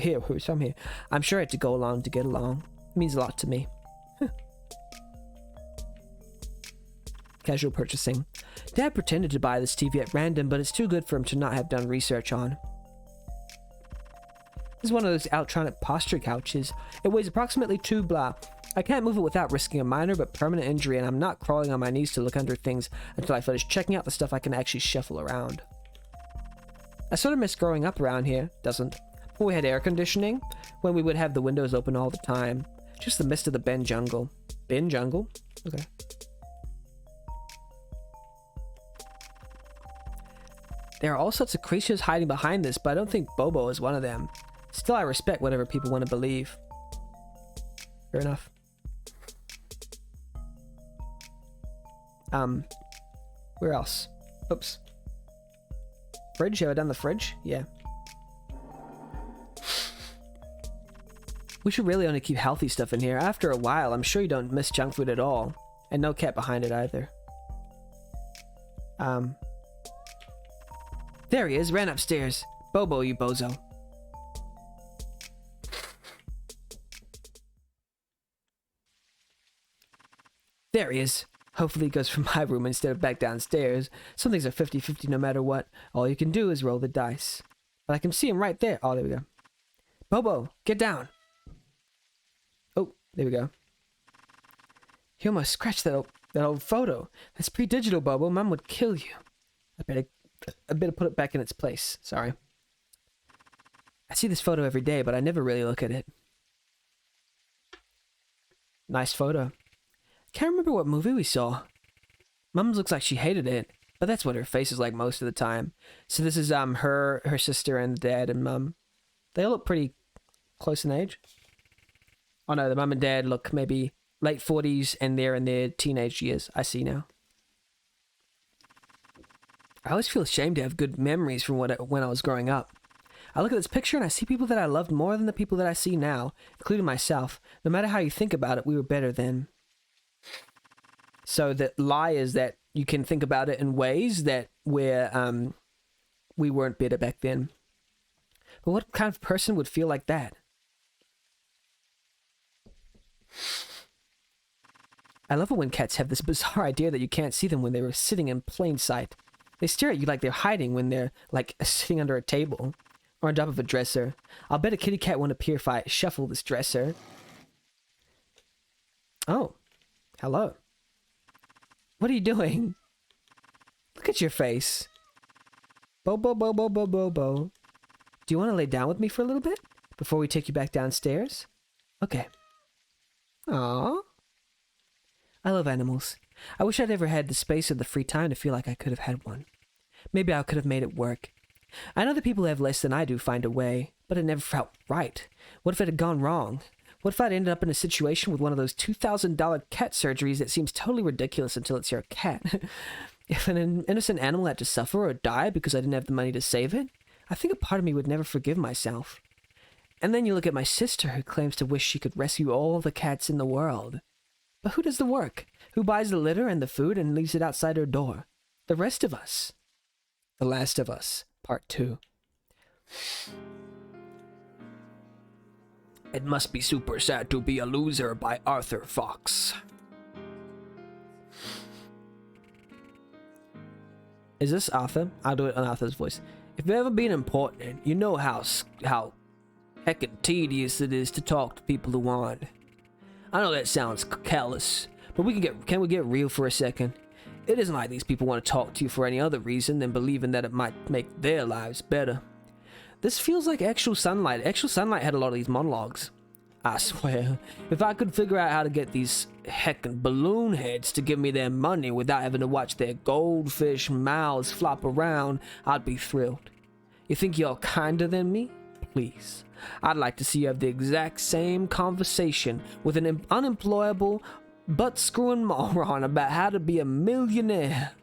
Who was from here. I'm sure I had to go along to get along. It means a lot to me. Casual purchasing. Dad pretended to buy this TV at random, but it's too good for him to not have done research on. This is one of those Altronic posture couches. It weighs approximately 2 blah. I can't move it without risking a minor but permanent injury, and I'm not crawling on my knees to look under things until I finish checking out the stuff I can actually shuffle around. I sort of miss growing up around here, doesn't? Before we had air conditioning, when we would have the windows open all the time. Just the mist of the Ben Jungle. Ben Jungle? Okay. There are all sorts of creatures hiding behind this, but I don't think Bobo is one of them. Still, I respect whatever people want to believe. Fair enough. Where else? Oops. Fridge? Have I done the fridge? Yeah. We should really only keep healthy stuff in here. After a while, I'm sure you don't miss junk food at all. And no cat behind it either. There he is, ran upstairs. Bobo, you bozo. There he is. Hopefully he goes from my room instead of back downstairs. Some things are 50-50 no matter what. All you can do is roll the dice. But I can see him right there. Oh, there we go. Bobo, get down. Oh, there we go. He almost scratched that old photo. That's pre-digital, Bobo. Mom would kill you. I better put it back in its place. Sorry. I see this photo every day, but I never really look at it. Nice photo. Can't remember what movie we saw. Mom looks like she hated it, but that's what her face is like most of the time. So this is her sister and dad and mom. They all look pretty close in age. Oh no, the mom and dad look maybe late 40s and they're in their teenage years. I see now. I always feel ashamed to have good memories from when I was growing up. I look at this picture and I see people that I loved more than the people that I see now, including myself. No matter how you think about it, we were better then. So the lie is that you can think about it in ways that where we weren't better back then. But what kind of person would feel like that? I love it when cats have this bizarre idea that you can't see them when they were sitting in plain sight. They stare at you like they're hiding when they're, like, sitting under a table. Or on top of a dresser. I'll bet a kitty cat won't appear if I shuffle this dresser. Oh. Hello. What are you doing? Look at your face. Bobo, Bobo, Bobo, Bobo. Do you want to lay down with me for a little bit? Before we take you back downstairs? Okay. Aww. I love animals. I wish I'd ever had the space or the free time to feel like I could have had one. Maybe I could have made it work. I know that people who have less than I do find a way, but it never felt right. What if it had gone wrong? What if I'd ended up in a situation with one of those $2,000 cat surgeries that seems totally ridiculous until it's your cat? If an innocent animal had to suffer or die because I didn't have the money to save it, I think a part of me would never forgive myself. And then you look at my sister who claims to wish she could rescue all the cats in the world. But who does the work? Who buys the litter and the food and leaves it outside her door? The rest of us. The Last of Us, Part 2. It Must Be Super Sad to Be a Loser by Arthur Fox. Is this Arthur? I'll do it on Arthur's voice. If you've ever been important, you know how heckin' tedious it is to talk to people who aren't. I know that sounds callous, but can we get real for a second? It isn't like these people want to talk to you for any other reason than believing that it might make their lives better. This feels like Actual Sunlight. Actual Sunlight had a lot of these monologues. I swear, if I could figure out how to get these heckin' balloon heads to give me their money without having to watch their goldfish mouths flop around, I'd be thrilled. You think you're kinder than me? Please. I'd like to see you have the exact same conversation with an unemployable, butt-screwing moron about how to be a millionaire.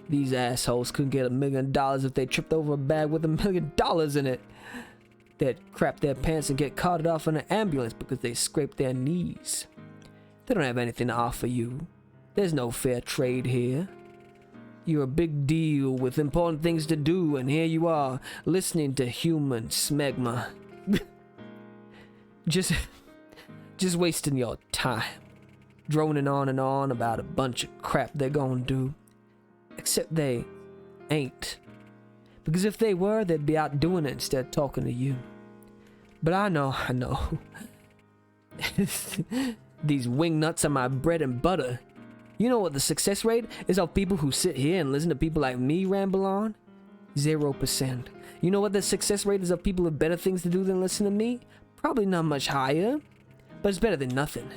These assholes couldn't get $1 million if they tripped over a bag with $1 million in it. They'd crap their pants and get carted off in an ambulance because they scraped their knees. They don't have anything to offer you. There's no fair trade here. You're a big deal with important things to do, and here you are, listening to human smegma. just wasting your time, droning on and on about a bunch of crap they're gonna do. Except they ain't. Because if they were, they'd be out doing it instead of talking to you. But I know. These wingnuts are my bread and butter. You know what the success rate is of people who sit here and listen to people like me ramble on? 0%. You know what the success rate is of people with better things to do than listen to me? Probably not much higher, but it's better than nothing.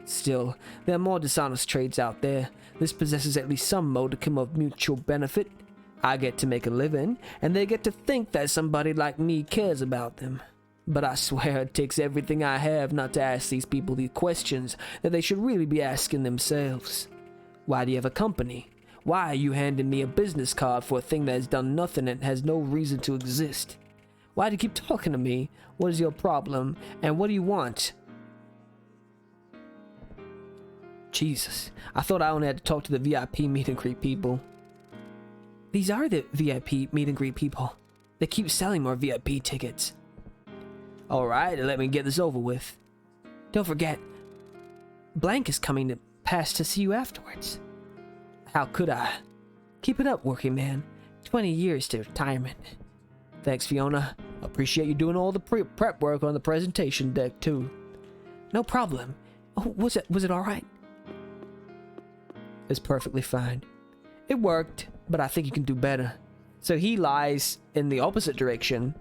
Still, there are more dishonest trades out there. This possesses at least some modicum of mutual benefit. I get to make a living, and they get to think that somebody like me cares about them. But I swear it takes everything I have not to ask these people the questions that they should really be asking themselves. Why do you have a company? Why are you handing me a business card for a thing that has done nothing and has no reason to exist? Why do you keep talking to me? What is your problem? And what do you want? Jesus, I thought I only had to talk to the VIP meet and greet people. These are the VIP meet and greet people. They keep selling more VIP tickets. Alright, let me get this over with. Don't forget, Blank is coming to pass to see you afterwards. How could I? Keep it up, working man. 20 years to retirement. Thanks, Fiona. Appreciate you doing all the prep work on the presentation deck, too. No problem. Oh, was it alright? It's perfectly fine. It worked, but I think you can do better. So he lies in the opposite direction.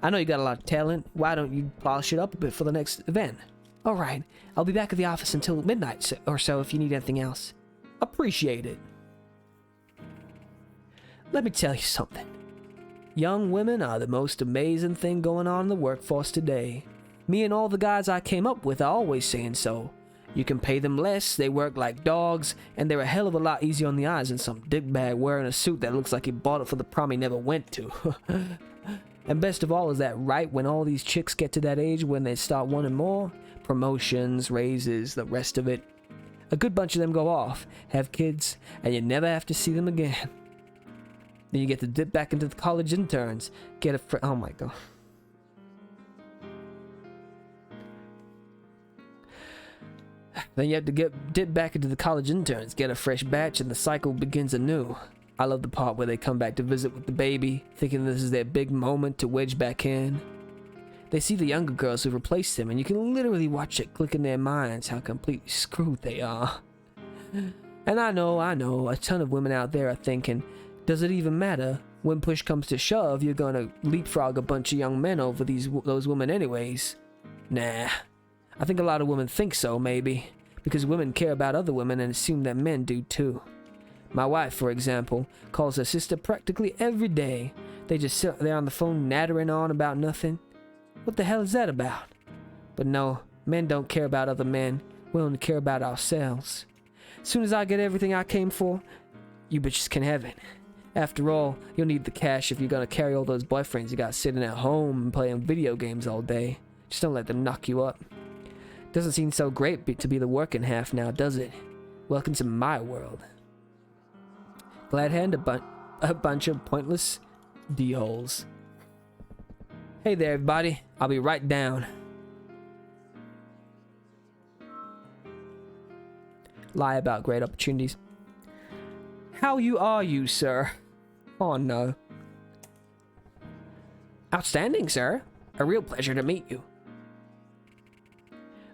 I know you got a lot of talent. Why don't you polish it up a bit for the next event? Alright, I'll be back at the office until midnight or so if you need anything else. Appreciate it. Let me tell you something. Young women are the most amazing thing going on in the workforce today. Me and all the guys I came up with are always saying so. You can pay them less, they work like dogs, and they're a hell of a lot easier on the eyes than some dickbag wearing a suit that looks like he bought it for the prom he never went to. And best of all is that right when all these chicks get to that age when they start wanting more, promotions, raises, the rest of it, a good bunch of them go off, have kids, and you never have to see them again. Then you get to dip back into the college interns, get a oh my god. Then you have to dip back into the college interns, get a fresh batch, and the cycle begins anew. I love the part where they come back to visit with the baby, thinking this is their big moment to wedge back in. They see the younger girls who replaced them, and you can literally watch it click in their minds how completely screwed they are. And I know, a ton of women out there are thinking, does it even matter? When push comes to shove, you're gonna leapfrog a bunch of young men over those women anyways. Nah. I think a lot of women think so, maybe. because women care about other women and assume that men do too. My wife, for example, calls her sister practically every day. They just sit there on the phone nattering on about nothing. What the hell is that about? But no, men don't care about other men. We only care about ourselves. As soon as I get everything I came for, you bitches can have it. After all, you'll need the cash if you're gonna carry all those boyfriends you got sitting at home and playing video games all day. Just don't let them knock you up. Doesn't seem so great to be the working half now, does it? Welcome to my world. Glad hand a bunch of pointless d-holes. Hey there, everybody. I'll be right down. Lie about great opportunities. How are you, sir? Oh, no. Outstanding, sir. A real pleasure to meet you.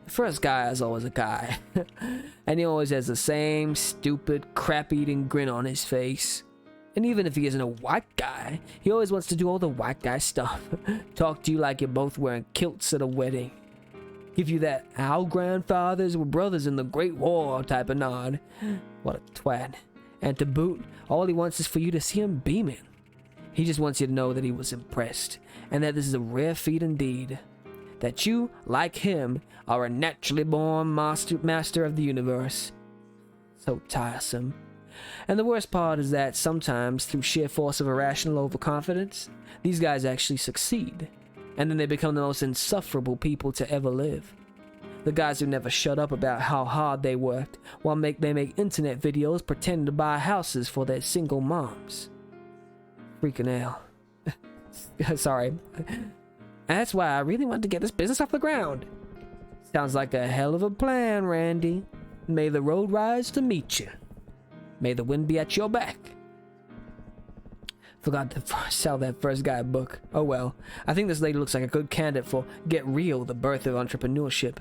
The first guy is always a guy. And he always has the same stupid, crap-eating grin on his face. And even if he isn't a white guy, he always wants to do all the white guy stuff. Talk to you like you're both wearing kilts at a wedding. Give you that "our grandfathers were brothers in the Great War" type of nod. What a twat. And to boot, all he wants is for you to see him beaming. He just wants you to know that he was impressed, and that this is a rare feat indeed. That you, like him, are a naturally born master of the universe. So tiresome. And the worst part is that sometimes, through sheer force of irrational overconfidence, these guys actually succeed. And then they become the most insufferable people to ever live. The guys who never shut up about how hard they worked, while they make internet videos pretending to buy houses for their single moms. Freaking hell. Sorry. And that's why I really want to get this business off the ground. Sounds like a hell of a plan, Randy. May the road rise to meet you. May the wind be at your back. Forgot to sell that first guy a book. Oh well. I think this lady looks like a good candidate for Get Real, the Birth of Entrepreneurship.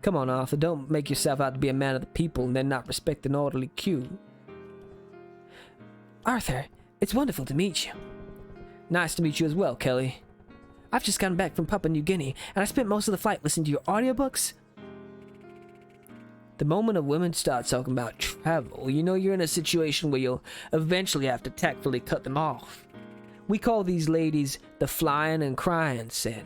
Come on, Arthur. Don't make yourself out to be a man of the people and then not respect an orderly queue. Arthur, it's wonderful to meet you. Nice to meet you as well, Kelly. I've just gotten back from Papua New Guinea, and I spent most of the flight listening to your audiobooks. The moment a woman starts talking about travel, you know you're in a situation where you'll eventually have to tactfully cut them off. We call these ladies the flying and crying set.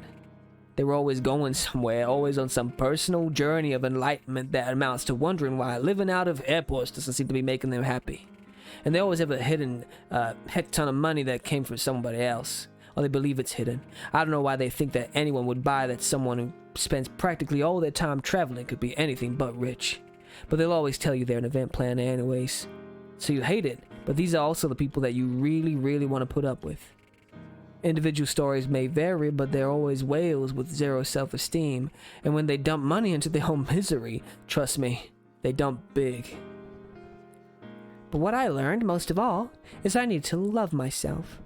They were always going somewhere, always on some personal journey of enlightenment that amounts to wondering why living out of airports doesn't seem to be making them happy. And they always have a hidden heck ton of money that came from somebody else. Or they believe it's hidden. I don't know why they think that anyone would buy that someone who spends practically all their time traveling could be anything but rich. But they'll always tell you they're an event planner anyways. So you hate it, but these are also the people that you really, really want to put up with. Individual stories may vary, but they're always whales with zero self-esteem. And when they dump money into their own misery, trust me, they dump big. But what I learned, most of all, is I need to love myself.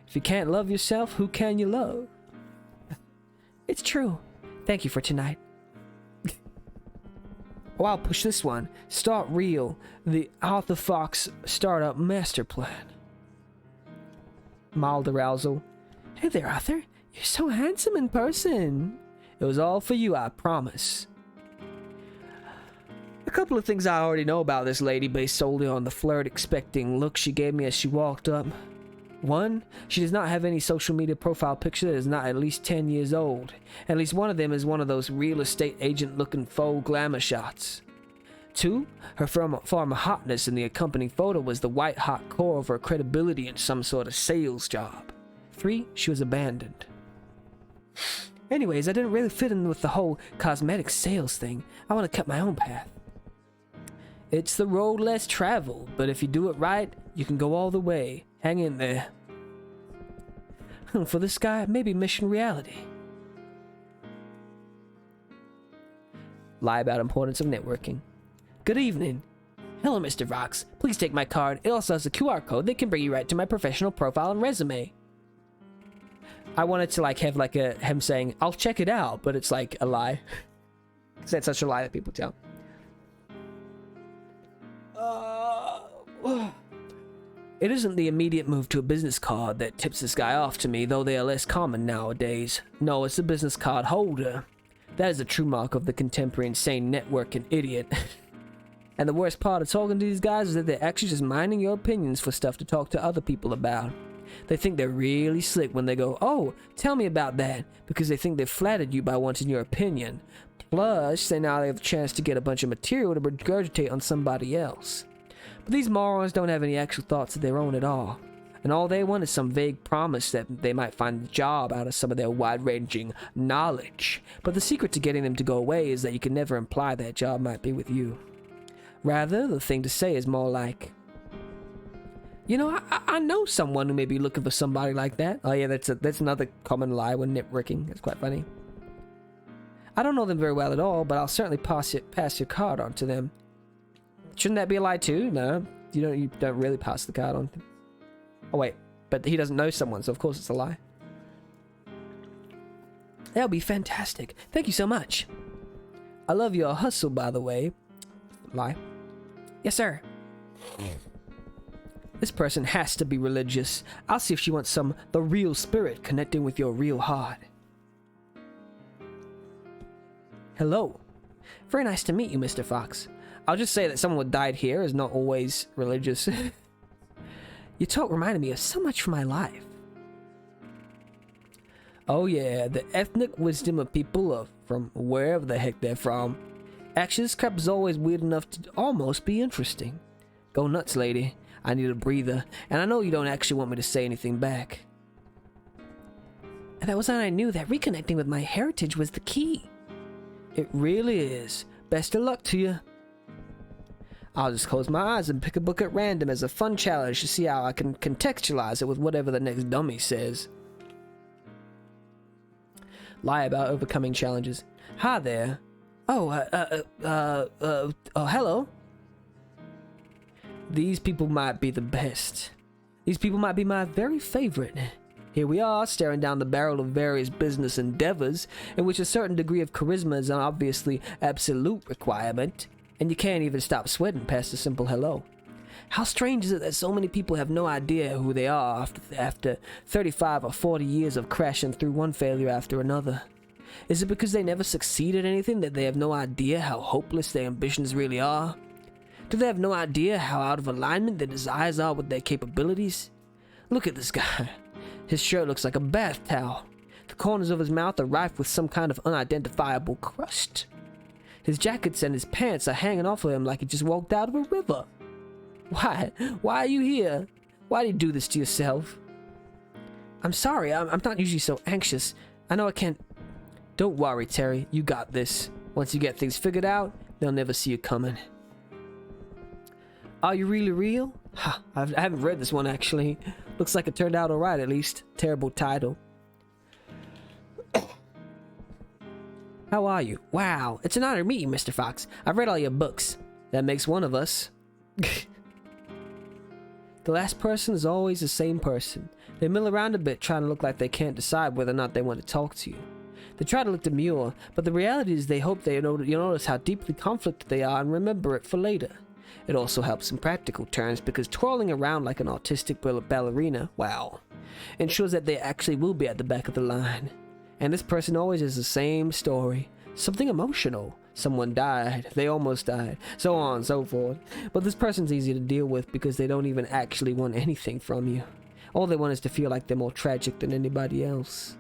If you can't love yourself, who can you love? It's true. Thank you for tonight. Oh, I'll push this one. Start Real, the Arthur Fox Startup Master Plan. Mild arousal. Hey there, Arthur. You're so handsome in person. It was all for you, I promise. A couple of things I already know about this lady based solely on the flirt-expecting look she gave me as she walked up. One, she does not have any social media profile picture that is not at least 10 years old. At least one of them is one of those real estate agent-looking faux glamour shots. Two, her former hotness in the accompanying photo was the white-hot core of her credibility in some sort of sales job. Three, she was abandoned. Anyways, I didn't really fit in with the whole cosmetic sales thing. I want to cut my own path. It's the road less traveled, but if you do it right, you can go all the way. Hang in there. For this guy, maybe mission reality. Lie about importance of networking. Good evening. Hello, Mr. Vox. Please take my card. It also has a QR code that can bring you right to my professional profile and resume. I wanted to have him saying, I'll check it out, but it's like a lie. Because that's such a lie that people tell. It isn't the immediate move to a business card that tips this guy off to me, though they are less common nowadays. No, it's the business card holder. That is the true mark of the contemporary insane networking idiot. And the worst part of talking to these guys is that they're actually just mining your opinions for stuff to talk to other people about. They think they're really slick when they go, "Oh, tell me about that," because they think they've flattered you by wanting your opinion. Plus, they now have a chance to get a bunch of material to regurgitate on somebody else. But these morons don't have any actual thoughts of their own at all. And all they want is some vague promise that they might find a job out of some of their wide-ranging knowledge. But the secret to getting them to go away is that you can never imply that job might be with you. Rather, the thing to say is more like, "You know, I know someone who may be looking for somebody like that." Oh yeah, that's another common lie when networking. It's quite funny. "I don't know them very well at all, but I'll certainly pass your card on to them." Shouldn't that be a lie too? No, you don't really pass the card on. Oh wait, but he doesn't know someone, so of course it's a lie. That would be fantastic. Thank you so much. I love your hustle, by the way. Lie. Yes, sir. This person has to be religious. I'll see if she wants the real spirit connecting with your real heart. Hello. Very nice to meet you, Mr. Fox. I'll just say that someone who died here is not always religious. Your talk reminded me of so much from my life. Oh yeah, the ethnic wisdom of people from wherever the heck they're from. Actually, this crap is always weird enough to almost be interesting. Go nuts, lady. I need a breather, and I know you don't actually want me to say anything back. And that was when I knew that reconnecting with my heritage was the key. It really is. Best of luck to you. I'll just close my eyes and pick a book at random as a fun challenge to see how I can contextualize it with whatever the next dummy says. Lie about overcoming challenges. Hi there. Oh, hello. These people might be the best. These people might be my very favorite. Here we are, staring down the barrel of various business endeavors, in which a certain degree of charisma is an obviously absolute requirement, and you can't even stop sweating past a simple hello. How strange is it that so many people have no idea who they are after 35 or 40 years of crashing through one failure after another? Is it because they never succeeded at anything that they have no idea how hopeless their ambitions really are? Do they have no idea how out of alignment their desires are with their capabilities? Look at this guy. His shirt looks like a bath towel. The corners of his mouth are rife with some kind of unidentifiable crust. His jackets and his pants are hanging off of him like he just walked out of a river. Why? Why are you here? Why do you do this to yourself? I'm sorry, I'm not usually so anxious. I know I can't... Don't worry, Terry, you got this. Once you get things figured out, they'll never see you coming. Are you really real? Ha, I haven't read this one actually. Looks like it turned out alright at least. Terrible title. How are you? Wow, it's an honor to meet you, Mr. Fox. I've read all your books. That makes one of us. The last person is always the same person. They mill around a bit trying to look like they can't decide whether or not they want to talk to you. They try to look demure, but the reality is they hope you'll notice how deeply conflicted they are and remember it for later. It also helps in practical terms because twirling around like an autistic ballerina, wow, ensures that they actually will be at the back of the line. And this person always has the same story. Something emotional. Someone died. They almost died. So on and so forth. But this person's easy to deal with because they don't even actually want anything from you. All they want is to feel like they're more tragic than anybody else.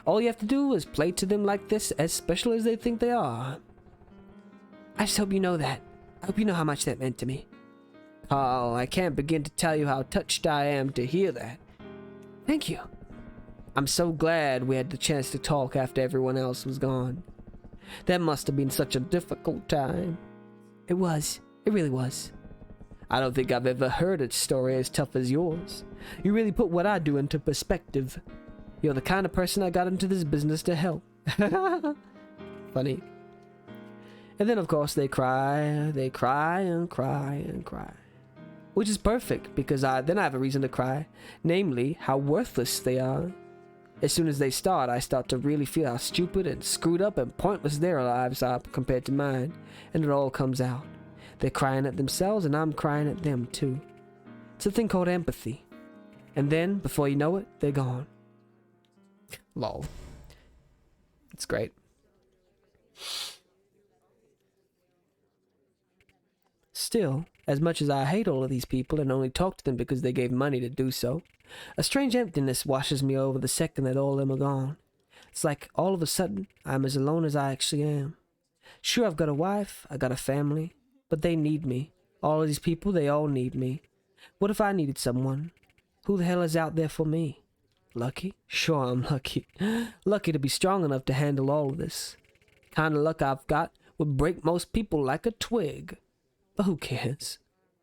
All you have to do is play to them like this, as special as they think they are. I just hope you know that. I hope you know how much that meant to me. Carl, I can't begin to tell you how touched I am to hear that. Thank you. I'm so glad we had the chance to talk after everyone else was gone. That must have been such a difficult time. It was. It really was. I don't think I've ever heard a story as tough as yours. You really put what I do into perspective. You're the kind of person I got into this business to help. Funny. And then, of course, they cry and cry and cry. Which is perfect, because then I have a reason to cry. Namely, how worthless they are. As soon as they start, I start to really feel how stupid and screwed up and pointless their lives are compared to mine. And it all comes out. They're crying at themselves, and I'm crying at them, too. It's a thing called empathy. And then, before you know it, they're gone. Lol. It's great. Still, as much as I hate all of these people and only talk to them because they gave money to do so, a strange emptiness washes me over the second that all of them are gone. It's like all of a sudden I'm as alone as I actually am. Sure, I've got a wife, I got a family, but they need me. All of these people, they all need me. What if I needed someone? Who the hell is out there for me? Lucky? Sure, I'm lucky. Lucky to be strong enough to handle all of this. Kind of luck I've got would break most people like a twig. But who cares?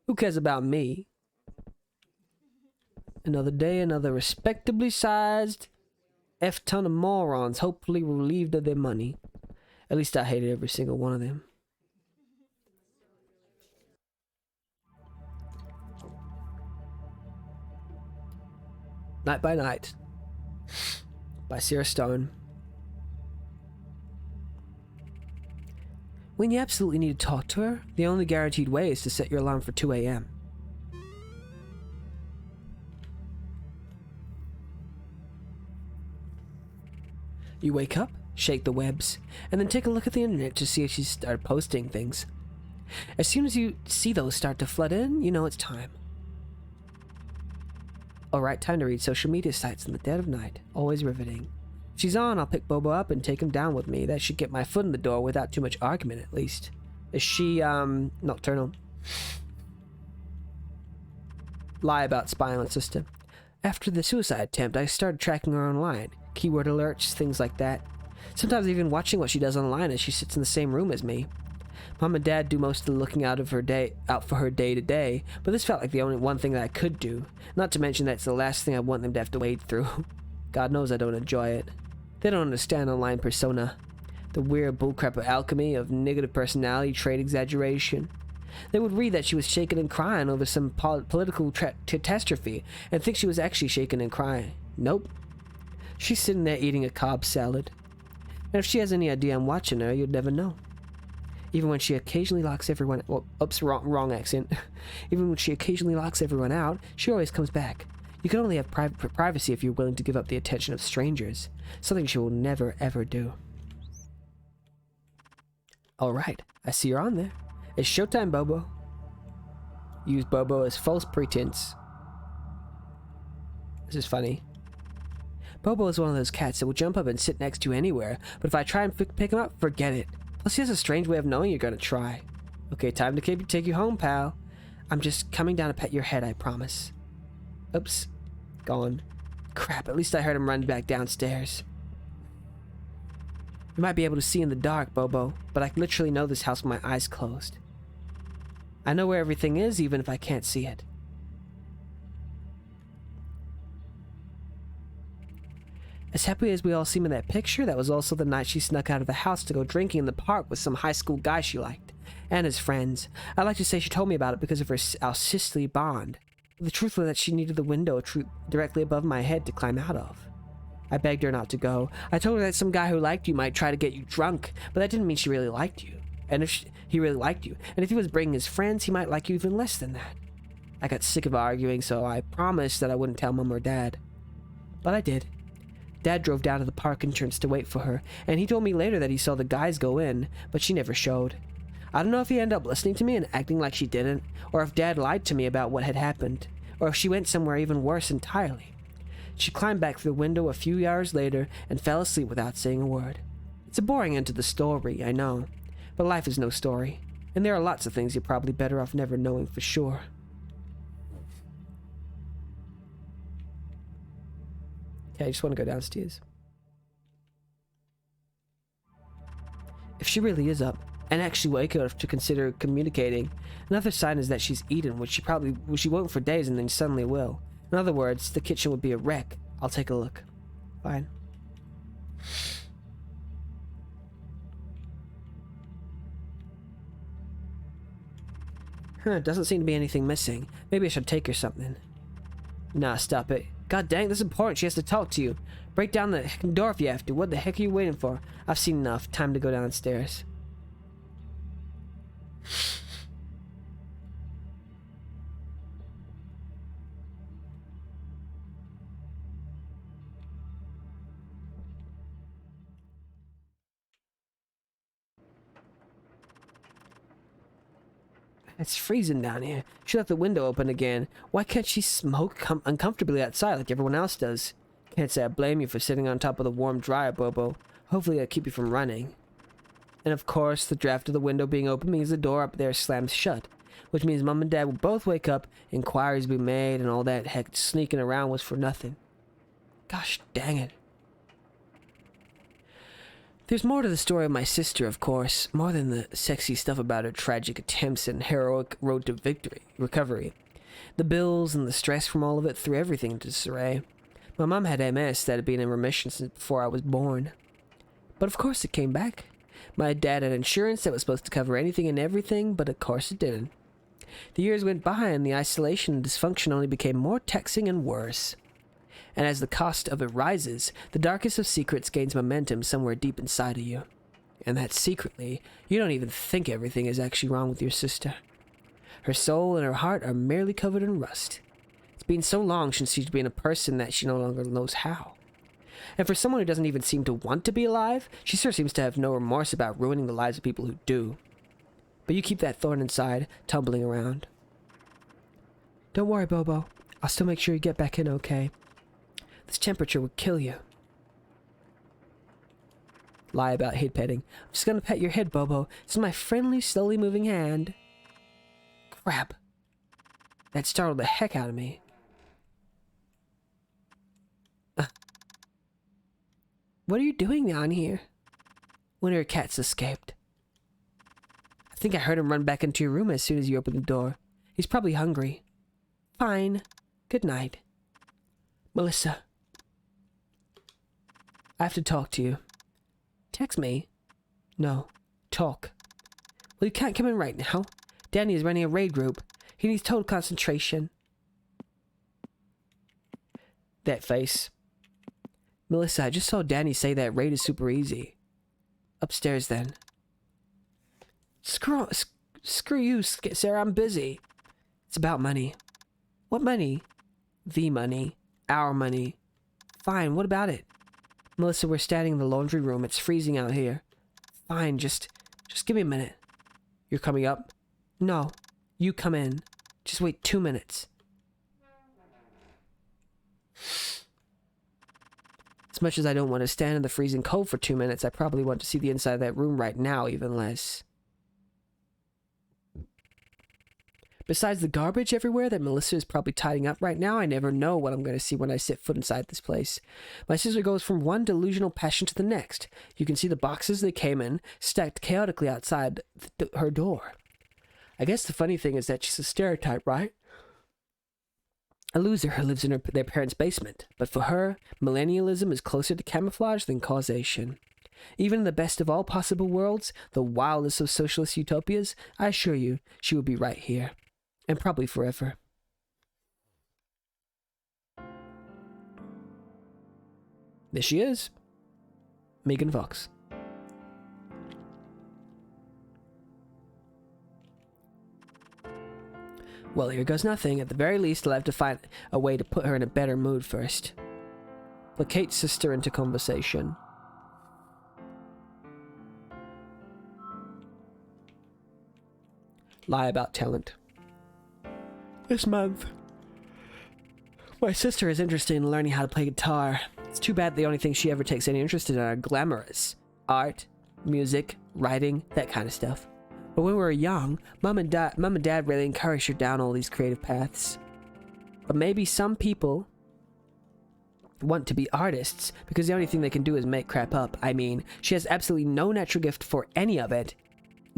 Who cares about me? Another day, another respectably sized F-ton of morons, hopefully relieved of their money. At least I hated every single one of them. Night by Night by Sarah Stone. When you absolutely need to talk to her, the only guaranteed way is to set your alarm for 2 a.m. You wake up, shake the webs, and then take a look at the internet to see if she's started posting things. As soon as you see those start to flood in, you know it's time. Alright, time to read social media sites in the dead of night. Always riveting. If she's on, I'll pick Bobo up and take him down with me. That should get my foot in the door without too much argument, at least. Is she, nocturnal? Lie about spying on sister. After the suicide attempt, I started tracking her online. Keyword alerts, things like that. Sometimes even watching what she does online as she sits in the same room as me. Mom and Dad do most of the looking out for her day to day, but this felt like the only one thing that I could do. Not to mention that's the last thing I want them to have to wade through. God knows I don't enjoy it. They don't understand online persona. The weird bullcrap of alchemy, of negative personality trait exaggeration. They would read that she was shaking and crying over some political catastrophe and think she was actually shaking and crying. Nope. She's sitting there eating a Cobb salad. And if she has any idea I'm watching her, you'd never know. Even when she occasionally locks everyone... Well, oops, wrong accent. Even when she occasionally locks everyone out, she always comes back. You can only have privacy if you're willing to give up the attention of strangers. Something she will never, ever do. Alright, I see you're on there. It's showtime, Bobo. Use Bobo as false pretense. This is funny. Bobo is one of those cats that will jump up and sit next to you anywhere, but if I try and pick him up, forget it. Plus he has a strange way of knowing you're gonna try. Okay, time to take you home, pal. I'm just coming down to pet your head, I promise. Oops. Gone. Crap, at least I heard him run back downstairs. You might be able to see in the dark, Bobo, but I literally know this house with my eyes closed. I know where everything is, even if I can't see it. As happy as we all seem in that picture, that was also the night she snuck out of the house to go drinking in the park with some high school guy she liked, and his friends. I like to say she told me about it because of our sisterly bond. The truth was that she needed the window directly above my head to climb out of. I begged her not to go. I told her that some guy who liked you might try to get you drunk, but that didn't mean she really liked you. And if he really liked you, and if he was bringing his friends, he might like you even less than that. I got sick of arguing, so I promised that I wouldn't tell Mom or Dad. But I did. Dad drove down to the park entrance to wait for her, and he told me later that he saw the guys go in, but she never showed. I don't know if he ended up listening to me and acting like she didn't, or if Dad lied to me about what had happened, or if she went somewhere even worse entirely. She climbed back through the window a few hours later and fell asleep without saying a word. It's a boring end to the story, I know, but life is no story, and there are lots of things you're probably better off never knowing for sure. Okay, I just want to go downstairs. If she really is up, and actually wake up to consider communicating, another sign is that she's eaten, which she won't for days and then suddenly will. In other words, the kitchen would be a wreck. I'll take a look. Fine. Doesn't seem to be anything missing. Maybe I should take her something. Nah, stop it. God dang, this is important. She has to talk to you. Break down the heckin' door if you have to. What the heck are you waiting for? I've seen enough. Time to go downstairs. It's freezing down here. She left the window open again. Why can't she smoke uncomfortably outside like everyone else does? Can't say I blame you for sitting on top of the warm dryer, Bobo. Hopefully it'll keep you from running. And of course, the draft of the window being open means the door up there slams shut, which means Mom and Dad will both wake up, inquiries be made, and all that heck sneaking around was for nothing. Gosh dang it. There's more to the story of my sister, of course, more than the sexy stuff about her tragic attempts and heroic road to recovery. The bills and the stress from all of it threw everything into disarray. My mom had MS that had been in remission since before I was born. But of course it came back. My dad had insurance that was supposed to cover anything and everything, but of course it didn't. The years went by and the isolation and dysfunction only became more taxing and worse. And as the cost of it rises, the darkest of secrets gains momentum somewhere deep inside of you. And that secretly, you don't even think everything is actually wrong with your sister. Her soul and her heart are merely covered in rust. It's been so long since she's been a person that she no longer knows how. And for someone who doesn't even seem to want to be alive, she sure seems to have no remorse about ruining the lives of people who do. But you keep that thorn inside, tumbling around. Don't worry, Bobo. I'll still make sure you get back in okay. This temperature would kill you. Lie about head petting. I'm just gonna pet your head, Bobo. This is my friendly, slowly moving hand. Crap. That startled the heck out of me. What are you doing down here? One of your cats escaped. I think I heard him run back into your room as soon as you opened the door. He's probably hungry. Fine. Good night. Melissa. I have to talk to you. Text me? No. Talk. Well, you can't come in right now. Danny is running a raid group. He needs total concentration. That face. Melissa, I just saw Danny say that raid is super easy. Upstairs, then. Screw you, Sarah, I'm busy. It's about money. What money? The money. Our money. Fine, what about it? Melissa, we're standing in the laundry room. It's freezing out here. Fine, just give me a minute. You're coming up? No, you come in. Just wait 2 minutes. As much as I don't want to stand in the freezing cold for 2 minutes, I probably want to see the inside of that room right now, even less. Besides the garbage everywhere that Melissa is probably tidying up right now, I never know what I'm going to see when I set foot inside this place. My sister goes from one delusional passion to the next. You can see the boxes they came in, stacked chaotically outside her door. I guess the funny thing is that she's a stereotype, right? A loser who lives in their parents' basement. But for her, millennialism is closer to camouflage than causation. Even in the best of all possible worlds, the wildest of socialist utopias, I assure you, she would be right here. And probably forever. There she is. Megan Fox. Well, here goes nothing. At the very least, I'll have to find a way to put her in a better mood first. Placate sister into conversation. Lie about talent. This month, my sister is interested in learning how to play guitar. It's too bad the only thing she ever takes any interest in are glamorous. Art, music, writing, that kind of stuff. But when we were young, Mom and Dad really encouraged her down all these creative paths. But maybe some people want to be artists because the only thing they can do is make crap up. I mean, she has absolutely no natural gift for any of it,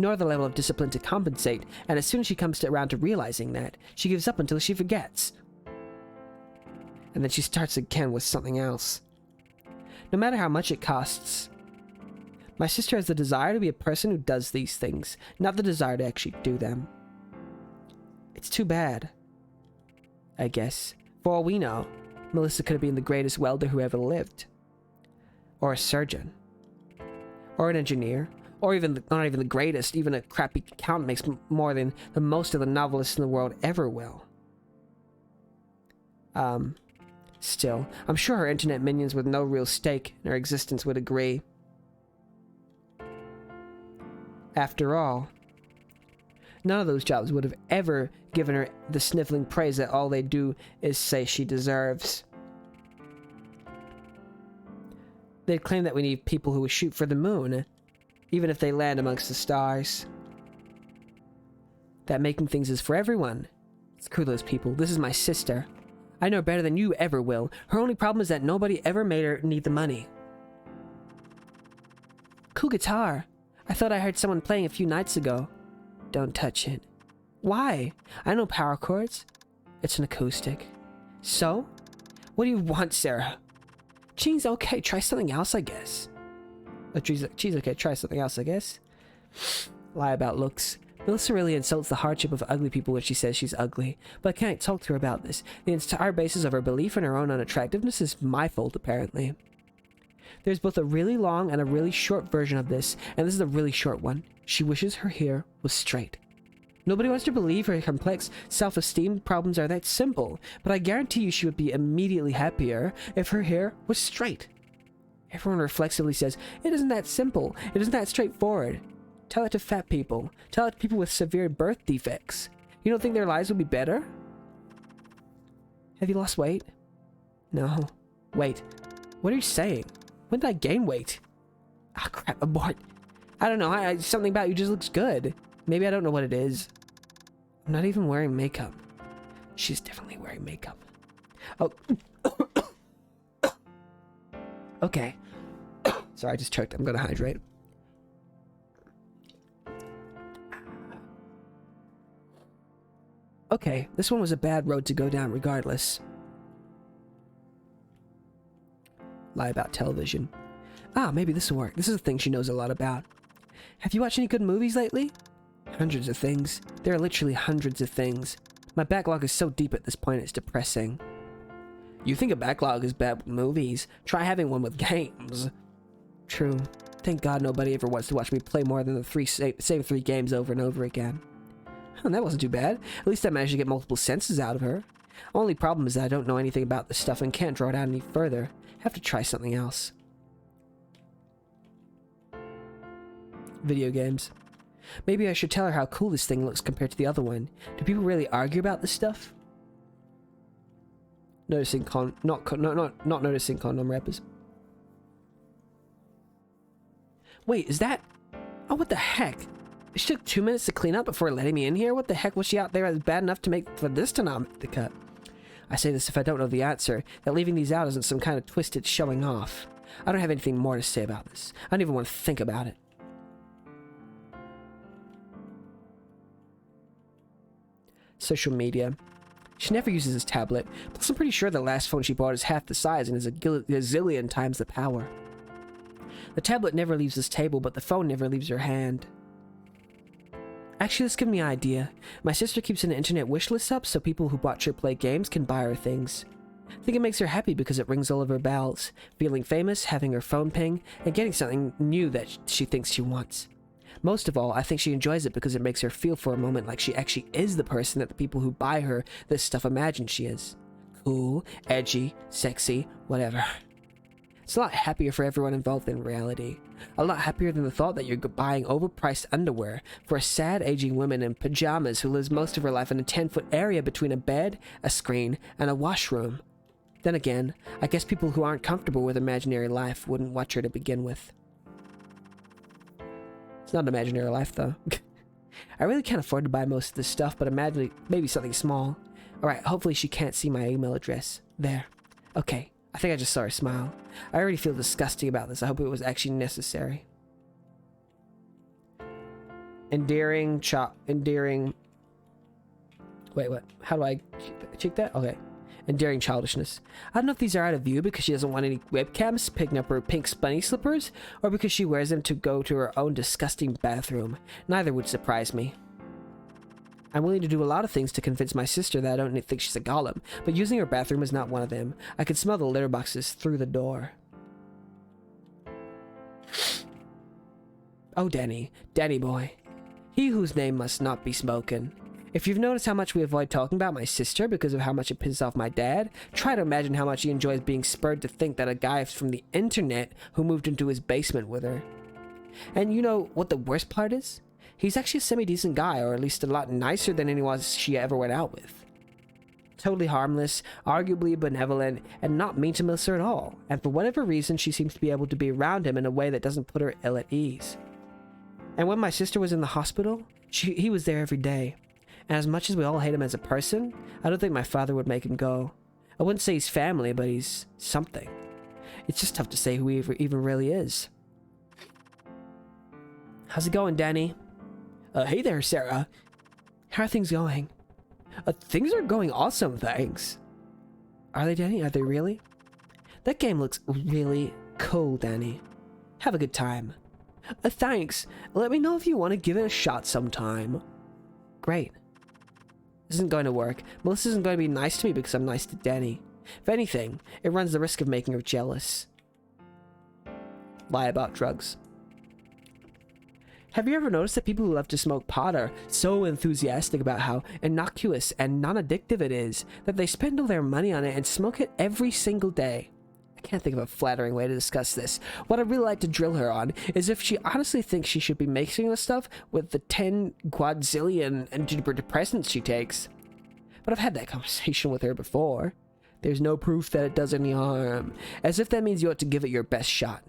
nor the level of discipline to compensate, and as soon as she comes around to realizing that, she gives up until she forgets. And then she starts again with something else. No matter how much it costs. My sister has the desire to be a person who does these things, not the desire to actually do them. It's too bad. I guess. For all we know, Melissa could have been the greatest welder who ever lived. Or a surgeon. Or an engineer. Or even, not even the greatest, even a crappy accountant makes more than the most of the novelists in the world ever will. Still, I'm sure her internet minions with no real stake in her existence would agree. After all, None of those jobs would have ever given her the sniffling praise that all they do is say she deserves. They'd claim that we need people who will shoot for the moon, even if they land amongst the stars. That making things is for everyone. Screw those people. This is my sister. I know better than you ever will. Her only problem is that nobody ever made her need the money. Cool guitar. I thought I heard someone playing a few nights ago. Don't touch it. Why? I know power chords. It's an acoustic. So? What do you want, Sarah? Geez, okay, try something else, I guess. Oh, geez, okay, try something else, I guess. Lie about looks. Melissa really insults the hardship of ugly people when she says she's ugly, but I can't talk to her about this. The entire basis of her belief in her own unattractiveness is my fault, apparently. There's both a really long and a really short version of this, and this is a really short one. She wishes her hair was straight. Nobody wants to believe her complex self-esteem problems are that simple, but I guarantee you she would be immediately happier if her hair was straight. Everyone reflexively says, it isn't that simple, it isn't that straightforward. Tell it to fat people. Tell it to people with severe birth defects. You don't think their lives would be better? Have you lost weight? No. Wait. What are you saying? When did I gain weight? Ah, crap, abort. I don't know, something about you just looks good. Maybe I don't know what it is. I'm not even wearing makeup. She's definitely wearing makeup. Oh. Okay. Sorry, I just choked. I'm gonna hydrate. Okay, this one was a bad road to go down regardless. Lie about television. Ah, maybe this will work. This is a thing she knows a lot about. Have you watched any good movies lately? Hundreds of things. There are literally hundreds of things. My backlog is so deep at this point it's depressing. You think a backlog is bad with movies? Try having one with games. True. Thank God nobody ever wants to watch me play more than the same three games over and over again. Huh, that wasn't too bad. At least I managed to get multiple senses out of her. Only problem is that I don't know anything about this stuff and can't draw it out any further. Have to try something else. Video games. Maybe I should tell her how cool this thing looks compared to the other one. Do people really argue about this stuff? Noticing not noticing condom wrappers. Wait, is that? Oh, what the heck? She took 2 minutes to clean up before letting me in here? What the heck was she out there that's bad enough to make for this to not make the cut? I say this if I don't know the answer, that leaving these out isn't some kind of twisted showing off. I don't have anything more to say about this. I don't even want to think about it. Social media. She never uses his tablet, plus I'm pretty sure the last phone she bought is half the size and is a gazillion times the power. The tablet never leaves his table, but the phone never leaves her hand. Actually, this gives me an idea. My sister keeps an internet wish list up so people who watch her play games can buy her things. I think it makes her happy because it rings all of her bells. Feeling famous, having her phone ping, and getting something new that she thinks she wants. Most of all, I think she enjoys it because it makes her feel for a moment like she actually is the person that the people who buy her this stuff imagine she is. Cool, edgy, sexy, whatever. It's a lot happier for everyone involved in reality. A lot happier than the thought that you're buying overpriced underwear for a sad aging woman in pajamas who lives most of her life in a 10-foot area between a bed, a screen, and a washroom. Then again, I guess people who aren't comfortable with imaginary life wouldn't watch her to begin with. It's not an imaginary life, though. I really can't afford to buy most of this stuff, but imagine maybe something small. Alright, hopefully she can't see my email address. There. Okay, I think I just saw her smile. I already feel disgusting about this. I hope it was actually necessary. Endearing. Wait, what? How do I check that? Okay. Endearing childishness. I don't know if these are out of view because she doesn't want any webcams picking up her pink bunny slippers, or because she wears them to go to her own disgusting bathroom. Neither would surprise me. I'm willing to do a lot of things to convince my sister that I don't think she's a golem, but using her bathroom is not one of them. I can smell the litter boxes through the door. Oh, Danny. Danny boy. He whose name must not be spoken. If you've noticed how much we avoid talking about my sister because of how much it pisses off my dad, try to imagine how much he enjoys being spurred to think that a guy from the internet who moved into his basement with her. And you know what the worst part is? He's actually a semi-decent guy, or at least a lot nicer than anyone she ever went out with. Totally harmless, arguably benevolent, and not mean to Melissa at all. And for whatever reason, she seems to be able to be around him in a way that doesn't put her ill at ease. And when my sister was in the hospital, he was there every day. And as much as we all hate him as a person, I don't think my father would make him go. I wouldn't say he's family, but he's something. It's just tough to say who he even really is. How's it going, Danny? Hey there, Sarah. How are things going? Things are going awesome, thanks. Are they, Danny? Are they really? That game looks really cool, Danny. Have a good time. Thanks. Let me know if you want to give it a shot sometime. Great. This isn't going to work. Melissa isn't going to be nice to me because I'm nice to Danny. If anything, it runs the risk of making her jealous. Lie about drugs. Have you ever noticed that people who love to smoke pot are so enthusiastic about how innocuous and non-addictive it is that they spend all their money on it and smoke it every single day? I can't think of a flattering way to discuss this. What I'd really like to drill her on is if she honestly thinks she should be mixing this stuff with the 10 quadzillion antidepressants she takes. But I've had that conversation with her before. There's no proof that it does any harm, as if that means you ought to give it your best shot.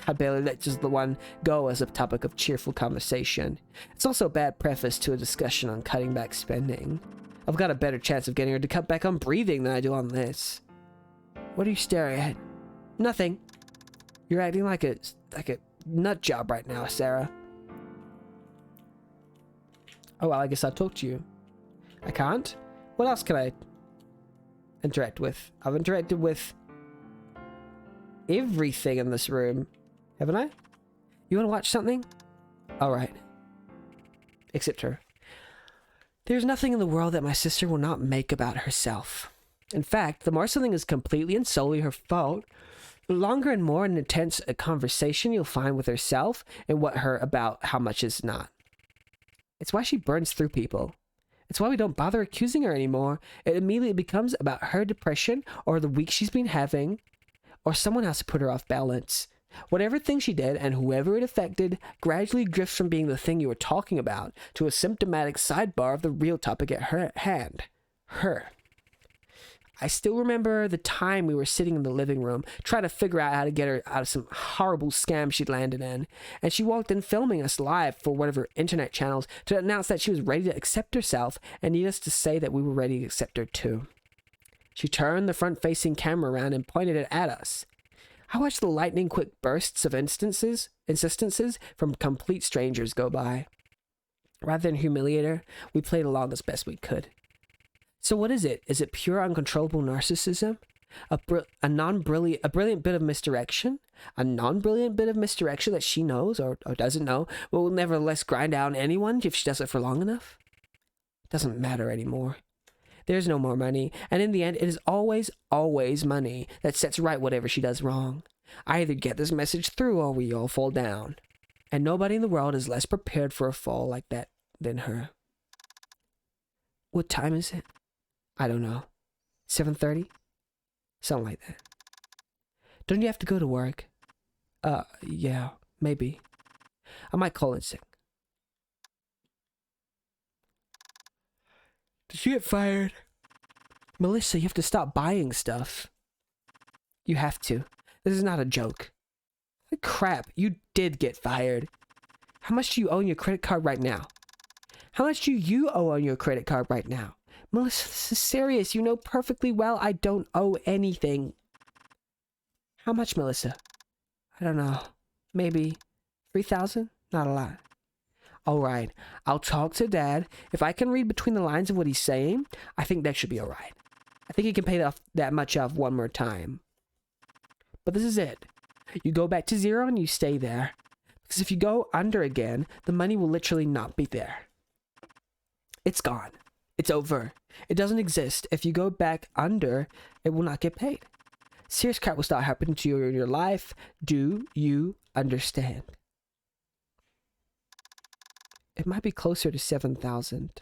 I barely let just the one go as a topic of cheerful conversation. It's also a bad preface to a discussion on cutting back spending. I've got a better chance of getting her to cut back on breathing than I do on this. What are you staring at? Nothing. You're acting like a nut job right now, Sarah. Oh well, I guess I'll talk to you. I can't? What else can I interact with? I've interacted with everything in this room. Haven't I? You want to watch something? Alright. Except her. There's nothing in the world that my sister will not make about herself. In fact, the more something is completely and solely her fault, the longer and more intense a conversation you'll find with herself and what her about how much is not. It's why she burns through people. It's why we don't bother accusing her anymore. It immediately becomes about her depression or the week she's been having, or someone has to put her off balance. Whatever thing she did and whoever it affected gradually drifts from being the thing you were talking about to a symptomatic sidebar of the real topic at hand. Her. I still remember the time we were sitting in the living room trying to figure out how to get her out of some horrible scam she'd landed in, and she walked in filming us live for one of her internet channels to announce that she was ready to accept herself and need us to say that we were ready to accept her too. She turned the front-facing camera around and pointed it at us. I watched the lightning-quick bursts of insistences from complete strangers go by. Rather than humiliate her, we played along as best we could. So what is it? Is it pure uncontrollable narcissism? A brilliant bit of misdirection? A non-brilliant bit of misdirection that she knows or doesn't know, but will nevertheless grind down anyone if she does it for long enough? It doesn't matter anymore. There's no more money, and in the end, it is always money that sets right whatever she does wrong. I either get this message through or we all fall down. And nobody in the world is less prepared for a fall like that than her. What time is it? I don't know. 7:30? Something like that. Don't you have to go to work? Yeah, maybe. I might call in sick. Did she get fired? Melissa, you have to stop buying stuff. You have to. This is not a joke. Crap, you did get fired. How much do you owe on your credit card right now? How much do you owe on your credit card right now? Melissa, this is serious. You know perfectly well I don't owe anything. How much, Melissa? I don't know. Maybe 3,000? Not a lot. Alright, I'll talk to Dad. If I can read between the lines of what he's saying, I think that should be alright. I think he can pay that much off one more time. But this is it. You go back to zero and you stay there. Because if you go under again, the money will literally not be there. It's gone. It's over. It doesn't exist. If you go back under, it will not get paid. Serious crap will start happening to you in your life. Do you understand? It might be closer to 7,000.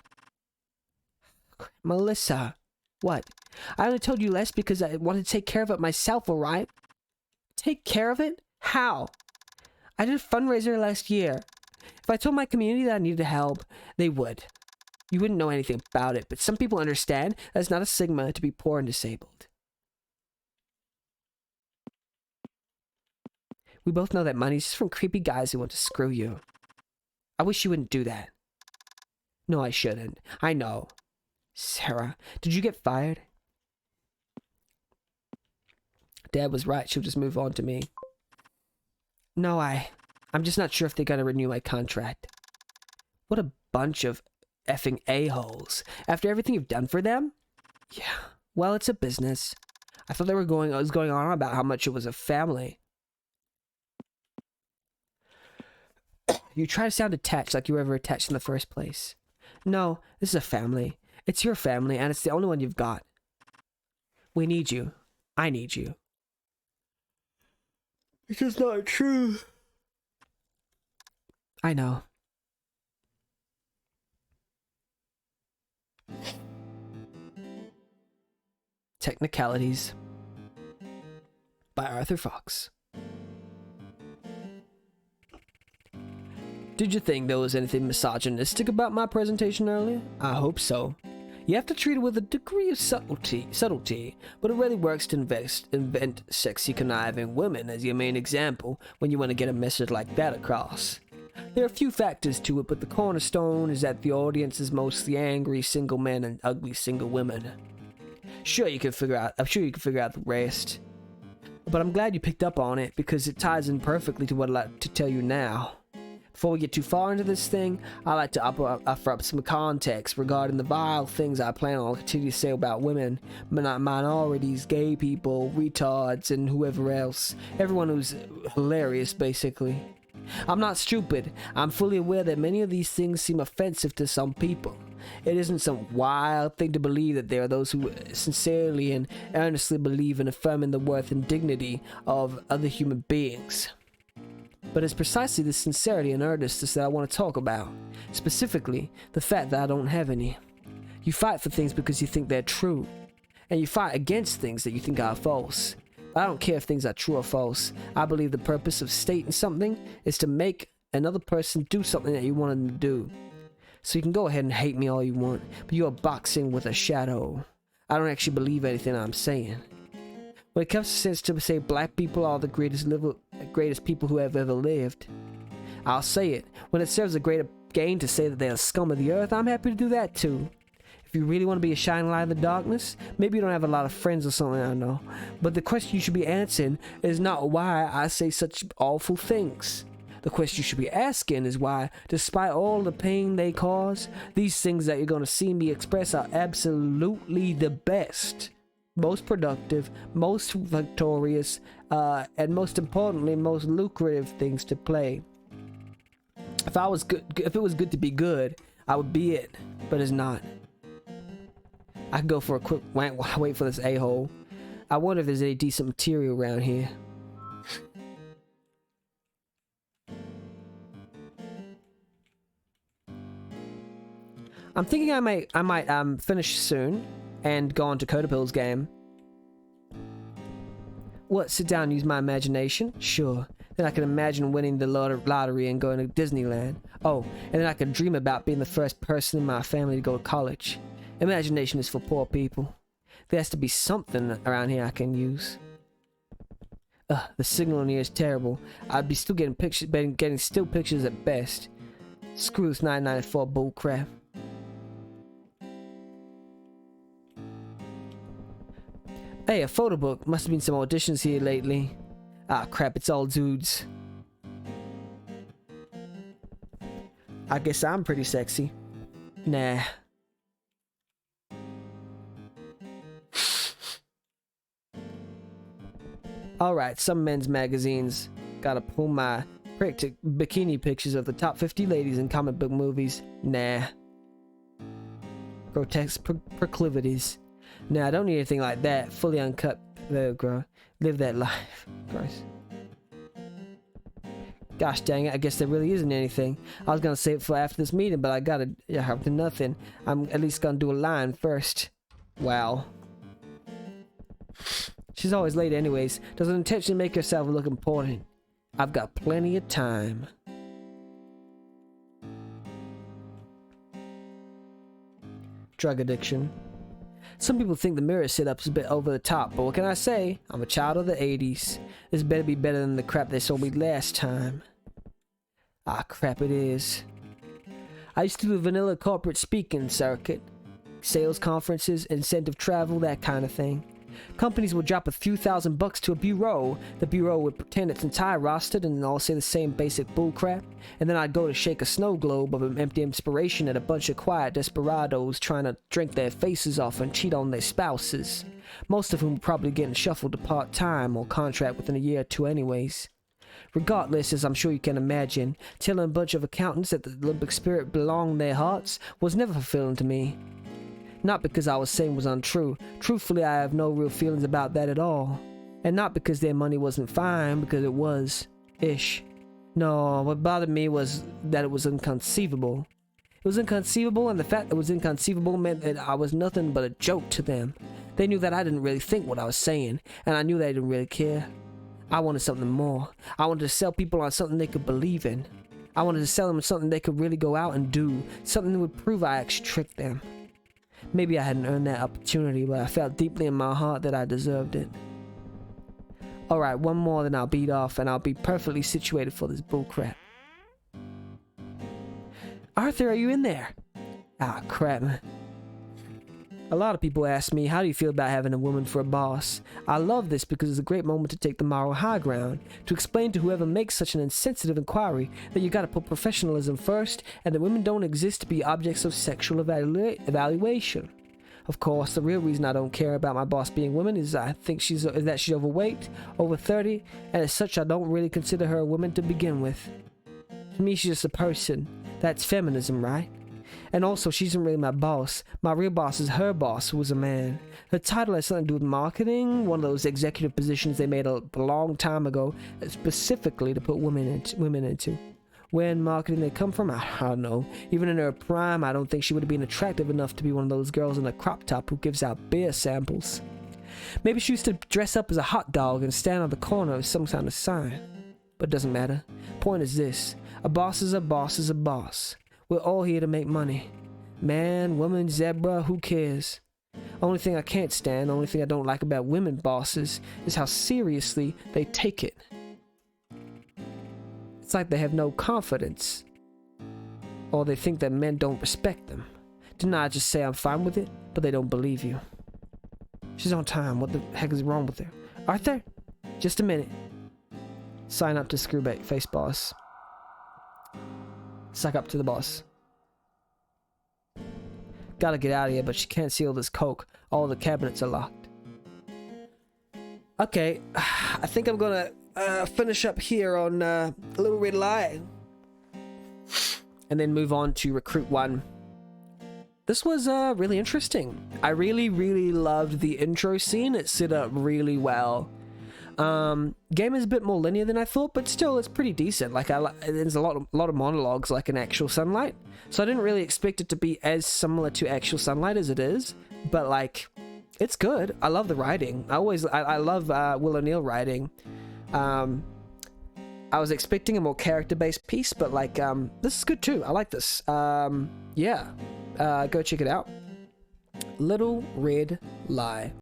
Melissa, what? I only told you less because I wanted to take care of it myself, alright? Take care of it? How? I did a fundraiser last year. If I told my community that I needed help, they would. You wouldn't know anything about it, but some people understand that it's not a stigma to be poor and disabled. We both know that money's just from creepy guys who want to screw you. I wish you wouldn't do that. No, I shouldn't. I know. Sarah, did you get fired? Dad was right. She'll just move on to me. No, I'm just not sure if they're gonna renew my contract. What a bunch of effing a-holes. After everything you've done for them? Yeah, well, it's a business. I thought I was going on about how much it was a family. You try to sound attached like you were ever attached in the first place. No, this is a family. It's your family, and it's the only one you've got. We need you. I need you. It's just not true. I know. Technicalities by Arthur Fox. Did you think there was anything misogynistic about my presentation earlier? I hope so. You have to treat it with a degree of subtlety, but it really works to invent sexy conniving women as your main example when you want to get a message like that across. There are a few factors to it, but the cornerstone is that the audience is mostly angry single men and ugly single women. I'm sure you can figure out the rest. But I'm glad you picked up on it because it ties in perfectly to what I'd like to tell you now. Before we get too far into this thing, I'd like to offer up some context regarding the vile things I plan on continue to say about women, minorities, gay people, retards, and whoever else. Everyone who's hilarious, basically. I'm not stupid. I'm fully aware that many of these things seem offensive to some people. It isn't some wild thing to believe that there are those who sincerely and earnestly believe in affirming the worth and dignity of other human beings. But it's precisely this sincerity and earnestness that I want to talk about. Specifically, the fact that I don't have any. You fight for things because you think they're true. And you fight against things that you think are false. I don't care if things are true or false. I believe the purpose of stating something is to make another person do something that you want them to do. So you can go ahead and hate me all you want, but you are boxing with a shadow. I don't actually believe anything I'm saying. When it comes to sense to say black people are the greatest people who have ever lived, I'll say it. When it serves a greater gain to say that they're the scum of the earth, I'm happy to do that too. If you really want to be a shining light in the darkness, maybe you don't have a lot of friends or something, I don't know. But the question you should be answering is not why I say such awful things. The question you should be asking is why, despite all the pain they cause, these things that you're going to see me express are absolutely the best, most productive, most victorious, and most importantly, most lucrative things to play. If it was good to be good, I would be it, but it's not. I could go for a quick wait for this a-hole. I wonder if there's any decent material around here. I'm thinking I might finish soon and go on to Codapil's game. What, sit down and use my imagination? Sure. Then I can imagine winning the lottery and going to Disneyland. Oh, and then I can dream about being the first person in my family to go to college. Imagination is for poor people. There has to be something around here I can use. The signal in here is terrible. I'd be still getting still pictures at best. Screw this 994 bullcrap. Hey, a photo book. Must have been some auditions here lately. Ah, crap, it's all dudes. I guess I'm pretty sexy. Nah. Alright, some men's magazines. Gotta pull my bikini pictures of the top 50 ladies in comic book movies. Nah. Grotesque proclivities. Nah, I don't need anything like that. Fully uncut. There, girl. Live that life. Gross. Gosh dang it, I guess there really isn't anything. I was gonna save it for after this meeting, but I gotta have nothing. I'm at least gonna do a line first. Wow. She's always late anyways. Doesn't intentionally make herself look important. I've got plenty of time. drug addiction. Some people think the mirror setup's a bit over the top, but what can I say? I'm a child of the 80s. This better be better than the crap they sold me last time. Ah, crap it is. I used to do the vanilla corporate speaking circuit. Sales conferences, incentive travel, that kind of thing. Companies would drop a few $1,000s to a bureau. The bureau would pretend its entire rostered and all say the same basic bullcrap. And then I'd go to shake a snow globe of empty inspiration at a bunch of quiet desperados trying to drink their faces off and cheat on their spouses. Most of whom were probably getting shuffled to part-time or contract within a year or two anyways. Regardless, as I'm sure you can imagine, telling a bunch of accountants that the Olympic spirit belonged in their hearts was never fulfilling to me. Not because I was saying was untrue. Truthfully, I have no real feelings about that at all. And not because their money wasn't fine, because it was. Ish. No, what bothered me was that it was inconceivable. It was inconceivable, and the fact that it was inconceivable meant that I was nothing but a joke to them. They knew that I didn't really think what I was saying, and I knew they didn't really care. I wanted something more. I wanted to sell people on something they could believe in. I wanted to sell them something they could really go out and do, something that would prove I actually tricked them. Maybe I hadn't earned that opportunity, but I felt deeply in my heart that I deserved it. Alright, one more then I'll beat off and I'll be perfectly situated for this bullcrap. Arthur, are you in there? Ah, crap. A lot of people ask me, how do you feel about having a woman for a boss? I love this because it's a great moment to take the moral high ground, to explain to whoever makes such an insensitive inquiry that you gotta put professionalism first and that women don't exist to be objects of sexual evaluation. Of course, the real reason I don't care about my boss being woman is I think she's overweight, over 30, and as such I don't really consider her a woman to begin with. To me, she's just a person. That's feminism, right? And also, she isn't really my boss. My real boss is her boss, who was a man. Her title has something to do with marketing, one of those executive positions they made a long time ago, specifically to put women into. Where in marketing they come from, I don't know. Even in her prime, I don't think she would have been attractive enough to be one of those girls in a crop top who gives out beer samples. Maybe she used to dress up as a hot dog and stand on the corner as some kind of sign. But it doesn't matter. Point is this. A boss is a boss is a boss. We're all here to make money. Man, woman, zebra, who cares? Only thing I can't stand, only thing I don't like about women bosses is how seriously they take it. It's like they have no confidence. Or they think that men don't respect them. Didn't I just say I'm fine with it? But they don't believe you. She's on time. What the heck is wrong with her? Arthur? Just a minute. Sign up to Screwbait Face Boss. Suck up to the boss. Gotta get out of here, but she can't seal this coke. All the cabinets are locked. Okay, I think I'm gonna finish up here on Little Red Lie. And then move on to Recruit 1. This was really interesting. I really loved the intro scene. It set up really well. Game is a bit more linear than I thought, but still it's pretty decent. Like there's a lot of monologues like in Actual Sunlight, so I didn't really expect it to be as similar to Actual Sunlight as it is. But like, it's good. I love the writing. I love Will O'Neill writing. I was expecting a more character-based piece, but like this is good too. I like this. Yeah, go check it out. Little Red Lie.